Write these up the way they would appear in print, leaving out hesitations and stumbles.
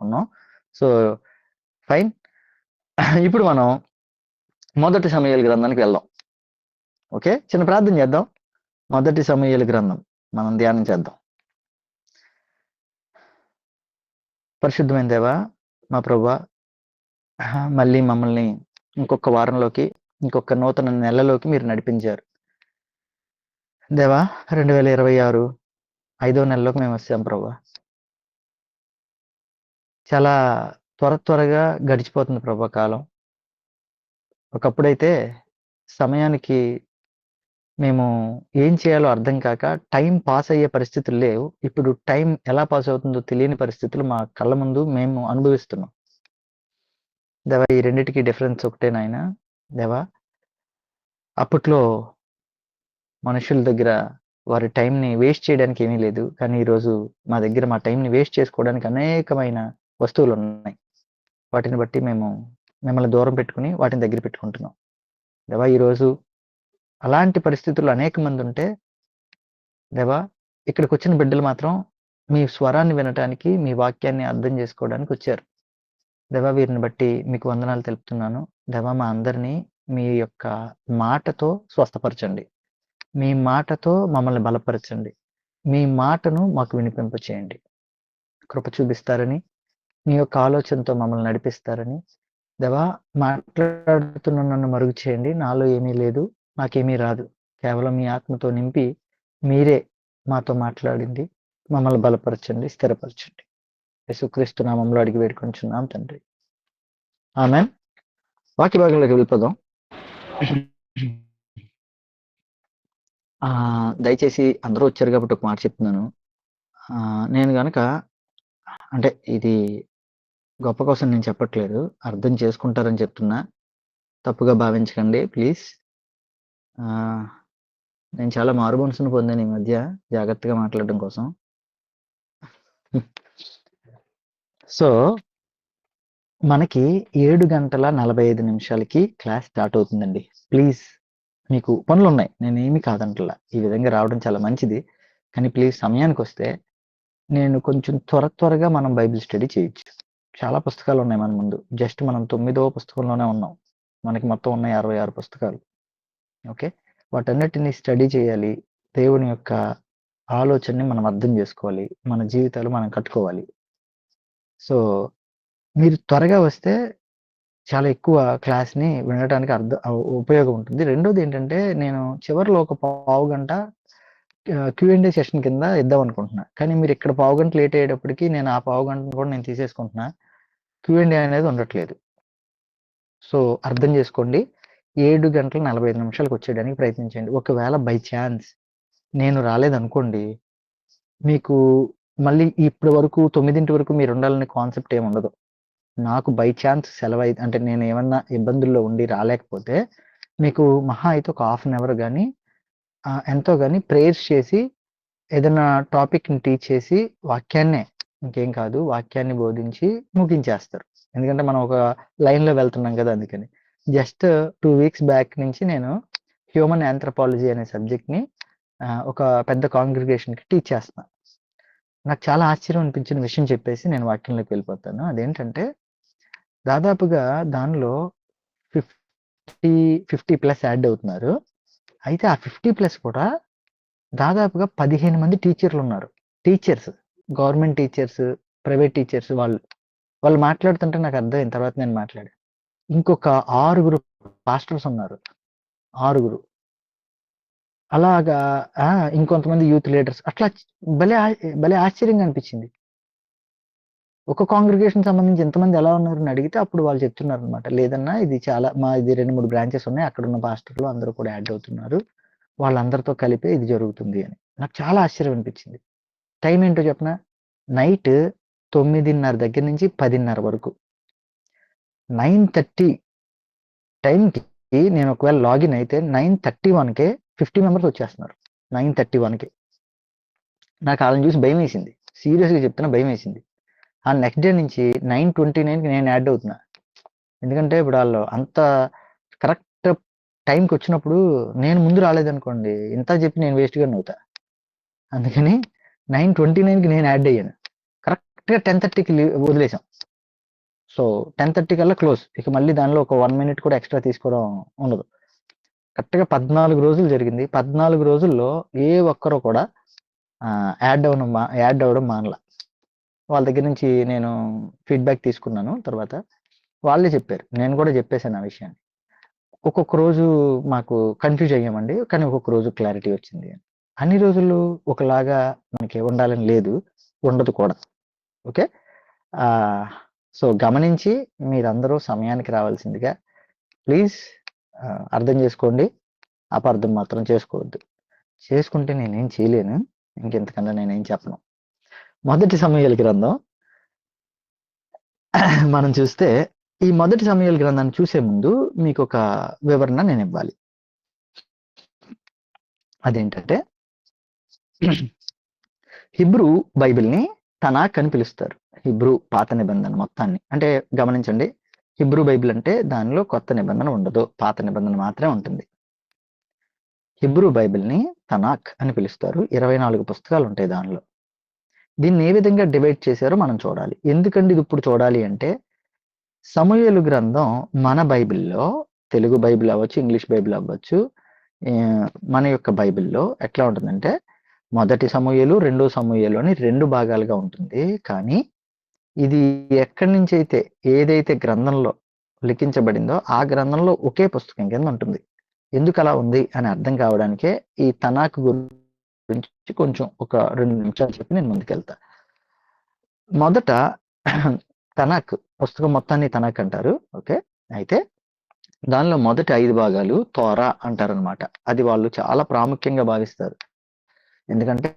అనుకున్నాం. So fine. ఇప్పుడు మనం మొదటి సమూయేలు గ్రంథానికి వెళ్దాం. ఓకే, చిన్న ప్రార్థన చేద్దాం. మొదటి సమూయేలు గ్రంథం మనం ధ్యానం చేద్దాం. పరిశుద్ధమైన దేవా, మా ప్రభువా, మళ్ళీ మమ్మల్ని ఇంకొక వారంలోకి, ఇంకొక నూతన నెలలోకి మీరు నడిపించారు దేవా. 2026 5వ నెలలోకి మేము వచ్చాం ప్రభువా. చాలా త్వరగా గడిచిపోతుంది ప్రభా కాలం. ఒకప్పుడైతే సమయానికి మేము ఏం చేయాలో అర్థం కాక టైం పాస్ అయ్యే పరిస్థితులు లేవు. ఇప్పుడు టైం ఎలా పాస్ అవుతుందో తెలియని పరిస్థితులు మా కళ్ళ ముందు మేము అనుభవిస్తున్నాం దేవా. ఈ రెండిటికి డిఫరెన్స్ ఒకటే నాయన దేవా. అప్పట్లో మనుషుల దగ్గర వారి టైంని వేస్ట్ చేయడానికి ఏమీ లేదు, కానీ ఈరోజు మా దగ్గర మా టైంని వేస్ట్ చేసుకోవడానికి అనేకమైన వస్తువులు ఉన్నాయి. వాటిని బట్టి మేము మిమ్మల్ని దూరం పెట్టుకుని వాటిని దగ్గర పెట్టుకుంటున్నాం దేవా. ఈరోజు అలాంటి పరిస్థితుల్లో అనేక మంది ఉంటే దేవా, ఇక్కడికి వచ్చిన బిడ్డలు మాత్రం మీ స్వరాన్ని వినటానికి, మీ వాక్యాన్ని అర్థం చేసుకోవడానికి వచ్చారు దేవా. వీరిని బట్టి మీకు వందనాలు తెలుపుతున్నాను దేవా. మా అందరినీ మీ యొక్క మాటతో స్వస్థపరచండి, మీ మాటతో మమ్మల్ని బలపరచండి, మీ మాటను మాకు వినిపింప చేయండి. కృప చూపిస్తారని, మీ యొక్క ఆలోచనతో మమ్మల్ని నడిపిస్తారని దేవా. మాట్లాడుతున్న నన్ను మరుగు చేయండి. నాలో ఏమీ లేదు, నాకేమీ రాదు, కేవలం మీ ఆత్మతో నింపి మీరే మాతో మాట్లాడింది. మమ్మల్ని బలపరచండి, స్థిరపరచండి. యేసుక్రీస్తు నామములో అడిగి వేడుకొంచున్నాం తండ్రి, ఆమేన్. వాక్య భాగంలోకి వెళ్ళిపోదాం. దయచేసి అందరూ వచ్చారు కాబట్టి ఒక మాట చెప్తున్నాను. నేను గనక అంటే ఇది గొప్ప కోసం నేను చెప్పట్లేదు, అర్థం చేసుకుంటారని చెప్తున్నా, తప్పుగా భావించకండి ప్లీజ్. నేను చాలా మారు మనసును పొందాను ఈ మధ్య జాగ్రత్తగా మాట్లాడడం కోసం. సో మనకి 7:45 క్లాస్ స్టార్ట్ అవుతుందండి. ప్లీజ్, మీకు పనులు ఉన్నాయి, నేను ఏమి కాదంటలా, ఈ విధంగా రావడం చాలా మంచిది, కానీ ప్లీజ్ సమయానికి వస్తే నేను కొంచెం త్వరగా మనం బైబిల్ స్టడీ చేయొచ్చు. చాలా పుస్తకాలు ఉన్నాయి మన ముందు, జస్ట్ మనం 9వ పుస్తకంలోనే ఉన్నాం. మనకి మొత్తం ఉన్నాయి 66 పుస్తకాలు. ఓకే, వాటన్నిటిని స్టడీ చేయాలి. దేవుని యొక్క ఆలోచనని మనం అర్థం చేసుకోవాలి, మన జీవితాలు మనం కట్టుకోవాలి. సో మీరు త్వరగా వస్తే చాలా ఎక్కువ క్లాస్ని వినడానికి ఉపయోగం ఉంటుంది. రెండోది ఏంటంటే, నేను చివరిలో ఒక పావు గంట Q&A సెషన్ కింద ఇద్దాం అనుకుంటున్నా, కానీ మీరు ఇక్కడ పావు గంట లేట్ అయ్యేటప్పటికి నేను ఆ పావు గంటను కూడా నేను తీసేసుకుంటున్నా. Q&A అనేది ఉండట్లేదు. సో అర్థం చేసుకోండి. 7:45 వచ్చేయడానికి ప్రయత్నించండి. ఒకవేళ బై ఛాన్స్ నేను రాలేదనుకోండి, మీకు మళ్ళీ ఇప్పటి వరకు 9 వరకు మీరు ఉండాలనే కాన్సెప్ట్ ఏమి ఉండదు. నాకు బై ఛాన్స్ సెలవు అంటే నేను ఏమన్నా ఇబ్బందుల్లో ఉండి రాలేకపోతే మీకు మహా అయితే ఒక హాఫ్ అన్ అవర్ కానీ ఎంతో కానీ ప్రేయర్స్ చేసి ఏదైనా టాపిక్ని టీచ్ చేసి వాక్యాన్నే, ఇంకేం కాదు, వాక్యాన్ని బోధించి ముగించేస్తారు. ఎందుకంటే మనం ఒక లైన్లో వెళ్తున్నాం కదా, అందుకని. జస్ట్ 2 వీక్స్ బ్యాక్ నుంచి నేను హ్యూమన్ ఆంథ్రపాలజీ అనే సబ్జెక్ట్ని ఒక పెద్ద కాంగ్రిగేషన్కి టీచ్ చేస్తున్నాను. నాకు చాలా ఆశ్చర్యం అనిపించిన విషయం చెప్పేసి నేను వాక్యంలోకి వెళ్ళిపోతాను. అదేంటంటే, దాదాపుగా దానిలో 50+ యాడ్ అవుతున్నారు. అయితే ఆ 50+ కూడా దాదాపుగా 15 మంది టీచర్లు ఉన్నారు. Teachers, government teachers, private teachers. వాళ్ళు మాట్లాడుతుంటే నాకు అర్థమైన తర్వాత నేను మాట్లాడాను. ఇంకొక 6 పాస్టర్స్ ఉన్నారు, 6. అలాగా ఇంకొంతమంది యూత్ లీడర్స్. అట్లా భలే ఆశ్చర్యంగా అనిపించింది. ఒక కాంగ్రిగేషన్ సంబంధించి ఎంతమంది ఎలా ఉన్నారని అడిగితే అప్పుడు వాళ్ళు చెప్తున్నారు అనమాట, లేదన్నా ఇది చాలా ఇది 2-3 బ్రాంచెస్ ఉన్నాయి, అక్కడ ఉన్న పాస్టర్లు అందరూ కూడా యాడ్ అవుతున్నారు, వాళ్ళందరితో కలిపే ఇది జరుగుతుంది అని. నాకు చాలా ఆశ్చర్యం అనిపించింది. టైం ఏంటో చెప్పిన, నైట్ 9:30 దగ్గర నుంచి 10:30 వరకు. 9:30 టైంకి నేను ఒకవేళ లాగిన్ అయితే 9:31కే 50 మెంబర్స్ వచ్చేస్తున్నారు. 9:31కే నాకు వాళ్ళని చూసి భయం వేసింది, సీరియస్గా చెప్తున్నా, భయం వేసింది. ఆ నెక్స్ట్ డే నుంచి 9:29కి నేను యాడ్ అవుతున్నా. ఎందుకంటే ఇప్పుడు వాళ్ళు అంత కరెక్ట్ టైంకి వచ్చినప్పుడు నేను ముందు రాలేదనుకోండి, ఇంత చెప్పి నేను వేస్ట్గా అవుతా. అందుకని 9:29కి నేను యాడ్ అయ్యాను. కరెక్ట్గా 10:30కి వదిలేసాం. సో 10:30 కల్లా క్లోజ్. ఇక మళ్ళీ దానిలో ఒక 1 మినిట్ కూడా ఎక్స్ట్రా తీసుకోవడం ఉండదు. కరెక్ట్‌గా 14 రోజులు జరిగింది. 14 రోజుల్లో ఏ ఒక్కరు కూడా యాడ్ అవ్వడం మానల. వాళ్ళ దగ్గర నుంచి నేను ఫీడ్‌బ్యాక్ తీసుకున్నాను తర్వాత. వాళ్ళే చెప్పారు. నేను కూడా చెప్పేసాను ఆ విషయాన్ని. ఒక్కొక్క రోజు మాకు కన్‌ఫ్యూజ్ అయ్యామండి. కానీ ఒక్కొక్క రోజు క్లారిటీ వచ్చింది. అన్ని రోజులు ఒకలాగా మనకి ఉండాలని లేదు. ఉండదు కూడా. ఓకే. సో, గమనించి మీరందరూ సమయానికి రావాల్సిందిగా ప్లీజ్ అర్థం చేసుకోండి. అపార్థం మాత్రం చేసుకోవద్దు. చేసుకుంటే నేనేం చేయలేను. ఇంకెంతకన్నా నేనేం చెప్పను. మొదటి సమూయేలు గ్రంథం మనం చూస్తే, ఈ మొదటి సమూయేలు గ్రంథాన్ని చూసే ముందు మీకొక వివరణ నేనివ్వాలి. అదేంటంటే హిబ్రూ బైబిల్‌ని తనాక్ అని పిలుస్తారు. హిబ్రూ పాత నిబంధన మొత్తాన్ని. అంటే గమనించండి. హిబ్రూ బైబిల్ అంటే దానిలో కొత్త నిబంధన ఉండదు. పాత నిబంధన మాత్రమే ఉంటుంది. హిబ్రూ బైబిల్‌ని తనాక్ అని పిలుస్తారు. 24 పుస్తకాలు ఉంటాయి దానిలో. దీన్ని ఏ విధంగా డివైడ్ చేశారో మనం చూడాలి. ఎందుకండి ఇది ఇప్పుడు చూడాలి అంటే, సమూయేలు గ్రంథం మన బైబిల్‌లో తెలుగు బైబిల్ అవ్వచ్చు, ఇంగ్లీష్ బైబిల్ అవ్వచ్చు. మన యొక్క బైబిల్‌లో ఎట్లా ఉంటుందంటే, మొదటి సమూయేలు, రెండో సమూయేలు అని 2 భాగాలుగా ఉంటుంది. కానీ ఇది ఎక్కడి నుంచైతే ఏదైతే గ్రంథంలో లిఖించబడిందో ఆ గ్రంథంలో ఒకే పుస్తకం కింద ఉంటుంది. ఎందుకు అలా ఉంది అని అర్థం కావడానికే ఈ తనాక్ గురించి కొంచెం ఒక 2 నిమిషాలు చెప్పి నేను ముందుకెళ్తా. మొదట తనాక్ పుస్తకం మొత్తాన్ని తనాక్ అంటారు. ఓకే. అయితే దానిలో మొదటి 5 భాగాలు తోరా అంటారనమాట. అది వాళ్ళు చాలా ప్రాముఖ్యంగా భావిస్తారు. ఎందుకంటే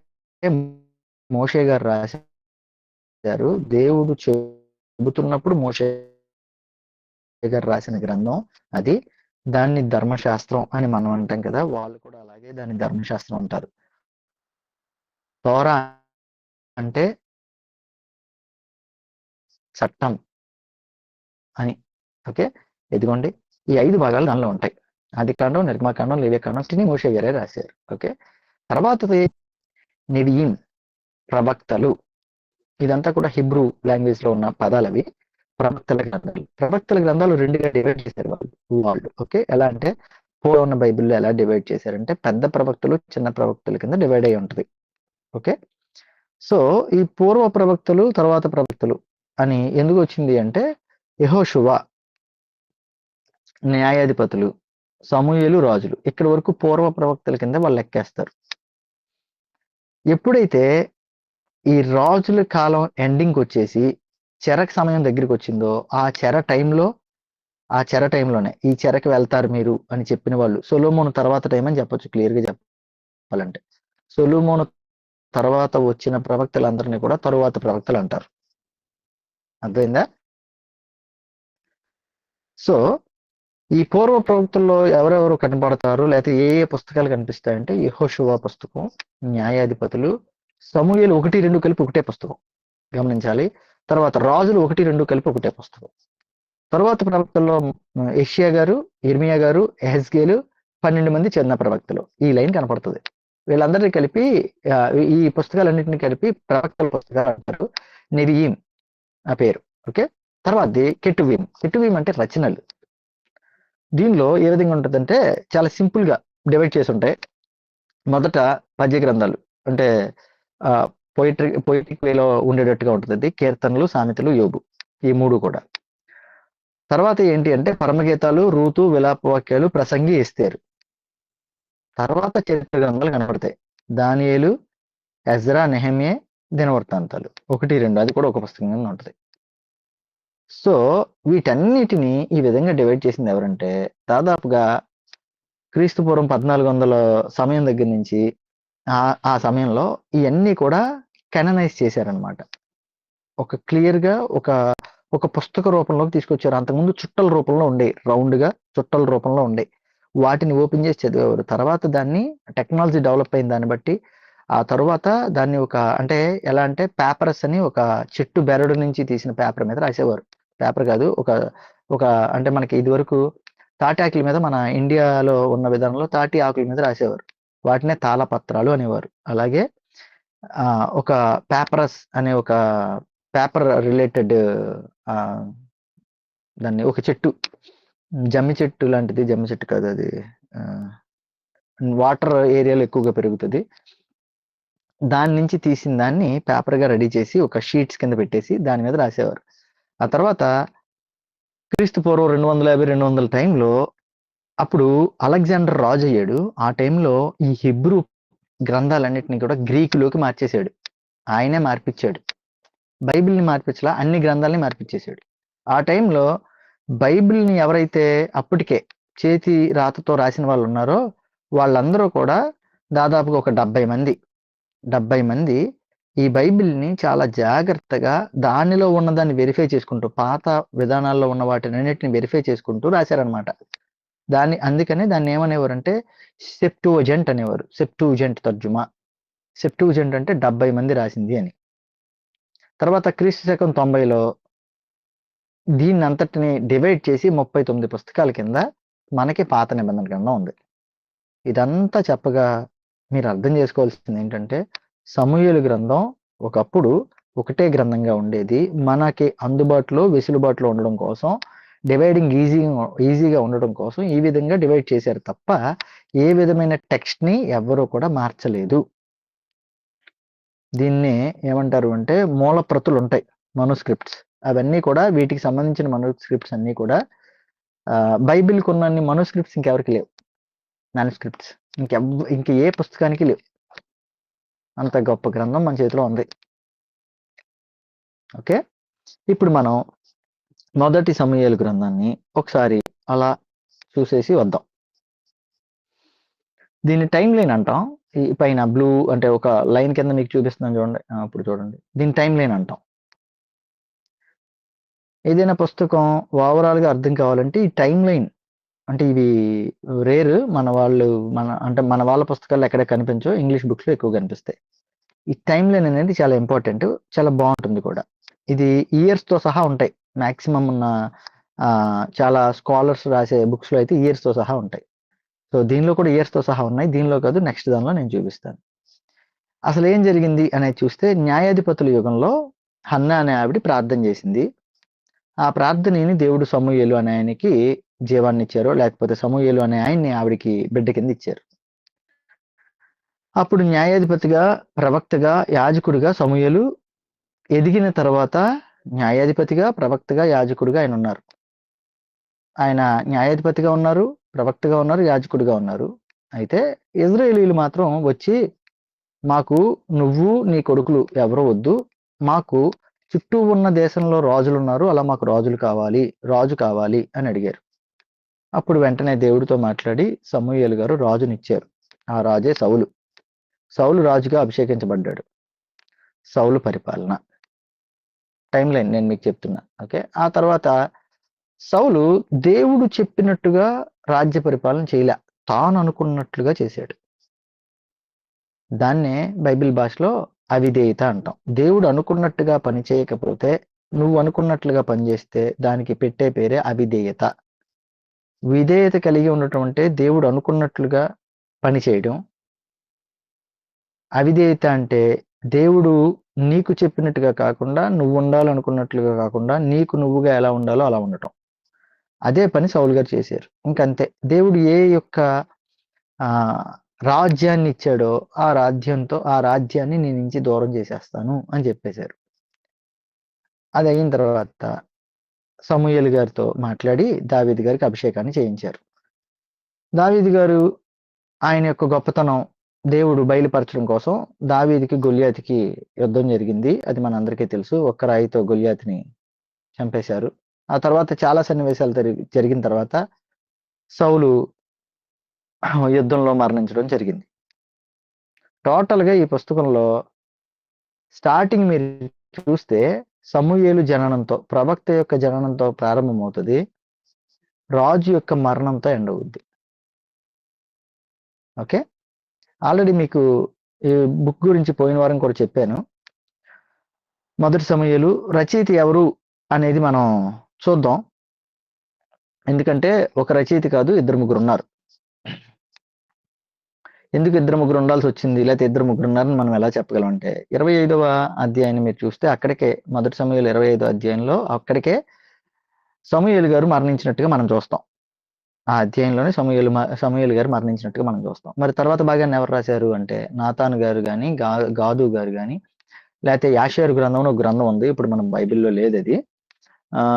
మోషే గారు రాశారు. దేవుడు చెబుతున్నప్పుడు మోషే గారు రాసిన గ్రంథం అది. దాన్ని ధర్మశాస్త్రం అని మనం అంటాం కదా! వాళ్ళు కూడా అలాగే దాన్ని ధర్మశాస్త్రం అంటారు. తోరా అంటే చట్టం అని. ఓకే. ఇదిగోండి ఈ 5 భాగాలు దానిలో ఉంటాయి. ఆదికాండం, నిర్గమకాండం, లేవియకాండం అన్నిటిని మోషే గారే రాశారు. ఓకే. తర్వాతది నెవియీం ప్రవక్తలు. ఇదంతా కూడా హిబ్రూ లాంగ్వేజ్ లో ఉన్న పదాలవి. ప్రవక్తల గ్రంథాలు. ప్రవక్తల గ్రంథాలు 2గా డివైడ్ చేశారు వాళ్ళు. ఓకే. ఎలా అంటే పూర్వం ఉన్న బైబిల్‌లో ఎలా డివైడ్ చేశారంటే పెద్ద ప్రవక్తలు, చిన్న ప్రవక్తల కింద డివైడ్ అయ్యి ఉంటది. ఓకే. సో, ఈ పూర్వ ప్రవక్తలు, తర్వాత ప్రవక్తలు అని ఎందుకు వచ్చింది అంటే యెహోషువ, న్యాయాధిపతులు, సమూయేలు, రాజులు. ఇక్కడి వరకు పూర్వ ప్రవక్తల కింద వాళ్ళు లెక్కేస్తారు. ఎప్పుడైతే ఈ రాజుల కాలం ఎండింగ్‌కి వచ్చేసి చెరకు సమయం దగ్గరికి వచ్చిందో ఆ చెర టైంలోనే ఈ చెరకు వెళ్తారు మీరు అని చెప్పిన వాళ్ళు సొలొమోను తర్వాత టైం అని చెప్పొచ్చు క్లియర్‌గా చెప్పాలంటే. సొలొమోను తర్వాత వచ్చిన ప్రవక్తలందరిని కూడా తరువాత ప్రవక్తలు అంటారు. అర్థమైందా? సో, ఈ పూర్వ ప్రవక్తల్లో ఎవరెవరు కనపడతారు? లేకపోతే ఏ ఏ పుస్తకాలు కనిపిస్తాయంటే యెహోషువ పుస్తకం, న్యాయాధిపతులు, సమూయేలు 1, 2 కలిపి ఒకటే పుస్తకం. గమనించాలి. తర్వాత రాజులు 1, 2 కలిపి ఒకటే పుస్తకం. తరువాత ప్రవక్తల్లో యెషయా గారు, యిర్మీయా గారు, యెహెజ్కేలు 12 మంది చిన్న ప్రవక్తలు. ఈ లైన్ కనపడుతది. వీళ్ళందరిని కలిపి ఈ పుస్తకాలన్నిటిని కలిపి ప్రవక్తల పుస్తకాలు అంటారు. నెవియీం ఆ పేరు. ఓకే. తర్వాతది కెటువీం. కెటువీం అంటే రచనలు. దీనిలో ఏ విధంగా ఉంటదంటే చాలా సింపుల్‌గా డివైడ్ చేసి ఉంటాయి. మొదట పద్య గ్రంథాలు. అంటే పొయిటిక్ వేలో ఉండేటట్టుగా ఉంటదది. కీర్తనలు, సామెతలు, యోబు. ఈ 3 కూడా. తర్వాత ఏంటి అంటే పరమగీతాలు, రూతు, విలాప వాక్యాలు, ప్రసంగి, ఎస్తేరు. తర్వాత చరిత్ర గ్రంథాలు కనపడతాయి. దానియేలు, ఎజ్రా, నెహెమ్యా, దినవృత్తాంతాలు. 1, 2 అది కూడా ఒక పుస్తకం కింద ఉంటది. సో, వీటన్నిటిని ఈ విధంగా డివైడ్ చేసింది ఎవరంటే దాదాపుగా క్రీస్తు పూర్వం 1400 సమయం దగ్గర నుంచి ఆ సమయంలో ఇయన్నీ కూడా కాననైజ్ చేశారనమాట. ఒక క్లియర్‌గా ఒక పుస్తక రూపంలోకి తీసుకొచ్చారు. అంతకుముందు చుట్టల రూపంలో ఉండేయి. రౌండ్‌గా చుట్టల రూపంలో ఉండేయి. వాటిని ఓపెన్ చేసి చదివేవారు. తర్వాత దాన్ని టెక్నాలజీ డెవలప్ అయిన దాన్ని బట్టి ఆ తరువాత దాన్ని అంటే ఎలా అంటే పేపరస్ అని ఒక చెట్టు బెరడు నుంచి తీసిన పేపర్ మీద రాసేవారు. పేపర్ కాదు ఒక అంటే మనకి ఇదివరకు తాటి ఆకుల మీద మన ఇండియాలో ఉన్న విధానంలో తాటి ఆకుల మీద రాసేవారు. వాటినే తాళపత్రాలు అనేవారు. అలాగే ఒక పేపరస్ అనే ఒక పేపర్ రిలేటెడ్ దాన్ని ఒక చెట్టు, జమ్మి చెట్టు లాంటిది, జమ్మి చెట్టు కాదు అది, వాటర్ ఏరియాలో ఎక్కువగా పెరుగుతుంది. దాని నుంచి తీసిన దాన్ని పేపర్గా రెడీ చేసి ఒక షీట్స్ కింద పెట్టేసి దాని మీద రాసేవారు. ఆ తర్వాత క్రీస్తు పూర్వం 250-200 టైంలో అప్పుడు అలెగ్జాండర్ రాజు అయ్యాడు. ఆ టైంలో ఈ హిబ్రూ గ్రంథాలన్నిటిని కూడా గ్రీకులోకి మార్చేశాడు. ఆయనే మార్పిచ్చాడు. బైబిల్ని మార్పించలా, అన్ని గ్రంథాలని మార్పిచ్చేశాడు. ఆ టైంలో బైబిల్ని ఎవరైతే అప్పటికే చేతి రాతతో రాసిన వాళ్ళు ఉన్నారో వాళ్ళందరూ కూడా దాదాపుగా ఒక 70 మంది ఈ బైబిల్ని చాలా జాగ్రత్తగా దానిలో ఉన్నదాన్ని వెరిఫై చేసుకుంటూ, పాత విధానాల్లో ఉన్న వాటినన్నిటిని వెరిఫై చేసుకుంటూ రాశారనమాట. అందుకనే దాన్ని ఏమనేవారంటే సెప్టూజెంట్ అనేవారు. సెప్టూజెంట్ తర్జుమా. సెప్టూజెంట్ అంటే 70 మంది రాసింది అని. తర్వాత క్రీస్తు శకం 90లో దీన్ని అంతటిని డివైడ్ చేసి 39 పుస్తకాల కింద మనకి పాత నిబంధన గ్రంథం ఉంది. ఇదంతా చెప్పగా మీరు అర్థం చేసుకోవాల్సింది ఏంటంటే సమూయేలు గ్రంథం ఒకప్పుడు ఒకటే గ్రంథంగా ఉండేది. మనకి అందుబాటులో వెసులుబాటులో ఉండడం కోసం, డివైడింగ్ ఈజీగా ఉండడం కోసం ఈ విధంగా డివైడ్ చేశారు తప్ప ఏ విధమైన టెక్స్ట్ని ఎవరు కూడా మార్చలేదు. దీన్ని ఏమంటారు అంటే మూల ప్రతులు ఉంటాయి, మనుస్క్రిప్ట్స్. అవన్నీ కూడా వీటికి సంబంధించిన మనుస్క్రిప్ట్స్ అన్నీ కూడా బైబిల్కి ఉన్నన్ని మనుస్క్రిప్ట్స్ ఇంకెవరికి లేవు. మ్యానుస్క్రిప్ట్స్ ఇంక ఏ పుస్తకానికి లేవు. అంత గొప్ప గ్రంథం మన చేతిలో ఉంది. ఓకే, ఇప్పుడు మనం మొదటి సమూయేలు గ్రంథాన్ని ఒకసారి అలా చూసేసి వద్దాం. దీన్ని టైం లైన్ అంటాం. ఈ పైన బ్లూ అంటే ఒక లైన్ కింద మీకు చూపిస్తున్నాను చూడండి, అప్పుడు చూడండి. దీన్ని టైం లైన్ అంటాం. ఏదైనా పుస్తకం ఓవరాల్గా అర్థం కావాలంటే ఈ టైం లైన్ అంటే ఇవి రేర్, మన వాళ్ళ పుస్తకాలు ఎక్కడ కనిపించో, ఇంగ్లీష్ బుక్స్లో ఎక్కువ కనిపిస్తాయి. ఈ టైం లైన్ అనేది చాలా ఇంపార్టెంట్, చాలా బాగుంటుంది కూడా. ఇది ఇయర్స్తో సహా ఉంటాయి. మ్యాక్సిమం ఉన్న చాలా స్కాలర్స్ రాసే బుక్స్లో అయితే ఇయర్స్తో సహా ఉంటాయి. సో దీనిలో కూడా ఇయర్స్తో సహా ఉన్నాయి. దీనిలో కాదు, నెక్స్ట్ దానిలో నేను చూపిస్తాను. అసలు ఏం జరిగింది అనేది చూస్తే న్యాయాధిపతుల యుగంలో హన్నా అనే ఆవిడ ప్రార్థన చేసింది. ఆ ప్రార్థనని దేవుడు సమూయేలు అనే ఆయనకి జీవాన్ని ఇచ్చారు, లేకపోతే సమూయేలు అనే ఆయన్ని ఆవిడికి బిడ్డ కింద ఇచ్చారు. అప్పుడు న్యాయాధిపతిగా, ప్రవక్తగా, యాజకుడిగా సమూయేలు ఎదిగిన తర్వాత న్యాయాధిపతిగా, ప్రవక్తగా, యాజకుడిగా ఆయన ఉన్నారు. ఆయన న్యాయాధిపతిగా ఉన్నారు, ప్రవక్తగా ఉన్నారు, యాజకుడిగా ఉన్నారు. అయితే ఇజ్రాయేలీలు మాత్రం వచ్చి, మాకు నువ్వు నీ కొడుకులు ఎవరో వద్దు, మాకు చుట్టూ ఉన్న దేశంలో రాజులు ఉన్నారు, అలా మాకు రాజు కావాలి అని అడిగారు. అప్పుడు వెంటనే దేవుడితో మాట్లాడి సమూయేలు గారు రాజునిచ్చారు. ఆ రాజే సౌలు రాజుగా అభిషేకించబడ్డాడు. సౌలు పరిపాలన టైం లైన్ నేను మీకు చెప్తున్నా. ఓకే, ఆ తర్వాత సౌలు దేవుడు చెప్పినట్టుగా రాజ్య పరిపాలన చేయలే, తాను అనుకున్నట్లుగా చేశాడు. దాన్నే బైబిల్ భాషలో అవిధేయత అంటాం. దేవుడు అనుకున్నట్టుగా పని చేయకపోతే, నువ్వు అనుకున్నట్లుగా పనిచేస్తే దానికి పెట్టే పేరే అవిధేయత. విధేయత కలిగి ఉండటం అంటే దేవుడు అనుకున్నట్లుగా పని చేయడం. అవిధేయత అంటే దేవుడు నీకు చెప్పినట్టుగా కాకుండా, నువ్వు ఉండాలనుకున్నట్లుగా కాకుండా, నీకు నువ్వుగా ఎలా ఉండాలో అలా ఉండటం. అదే పని సౌలు గారు చేశారు. ఇంకంతే. దేవుడు ఏ యొక్క రాజ్యాన్ని ఇచ్చాడో ఆ రాజ్యాన్ని నీ నుంచి దూరం చేసేస్తాను అని చెప్పేశారు. అది అయిన తర్వాత సమూయేలు గారితో మాట్లాడి దావీదు గారికి అభిషేకాన్ని చేయించారు. దావీదు గారు ఆయన యొక్క గొప్పతనం దేవుడు బయలుపరచడం కోసం దావీదుకి గొల్యాతికి యుద్ధం జరిగింది. అది మనందరికీ తెలుసు. ఒక్క రాయితో గొల్యాతిని చంపేశారు. ఆ తర్వాత చాలా సన్నివేశాలు జరిగిన తర్వాత సౌలు యుద్ధంలో మరణించడం జరిగింది. టోటల్గా ఈ పుస్తకంలో స్టార్టింగ్ మీరు చూస్తే సమూయేలు జననంతో, ప్రవక్త యొక్క జననంతో ప్రారంభమవుతుంది, రాజు యొక్క మరణంతో ఎండ్ అవుద్ది. ఓకే, ఆల్రెడీ మీకు ఈ బుక్ గురించి పోయిన వారం కూడా చెప్పాను. మొదటి సమూయేలు రచయిత ఎవరు అనేది మనం చూద్దాం. ఎందుకంటే ఒక రచయిత కాదు, 2-3 ఉన్నారు. ఎందుకు 2-3 ఉండాల్సి వచ్చింది, లేకపోతే 2-3 ఉన్నారని మనం ఎలా చెప్పగలం అంటే 25వ అధ్యాయాన్ని మీరు చూస్తే అక్కడికే, మొదటి సమూయేలు 25వ అధ్యాయంలో అక్కడికే సమూయేలు గారు మరణించినట్టుగా మనం చూస్తాం. ఆ అధ్యాయంలోనే సమూయేలు గారు మరణించినట్టుగా మనం చూస్తాం. మరి తర్వాత భాగాన్ని ఎవరు రాశారు అంటే నాతాను గారు గాని, గాదు గారు గాని, లేకపోతే యాషారు గ్రంథం అని ఒక గ్రంథం ఉంది. ఇప్పుడు మనం బైబిల్‌లో లేదది.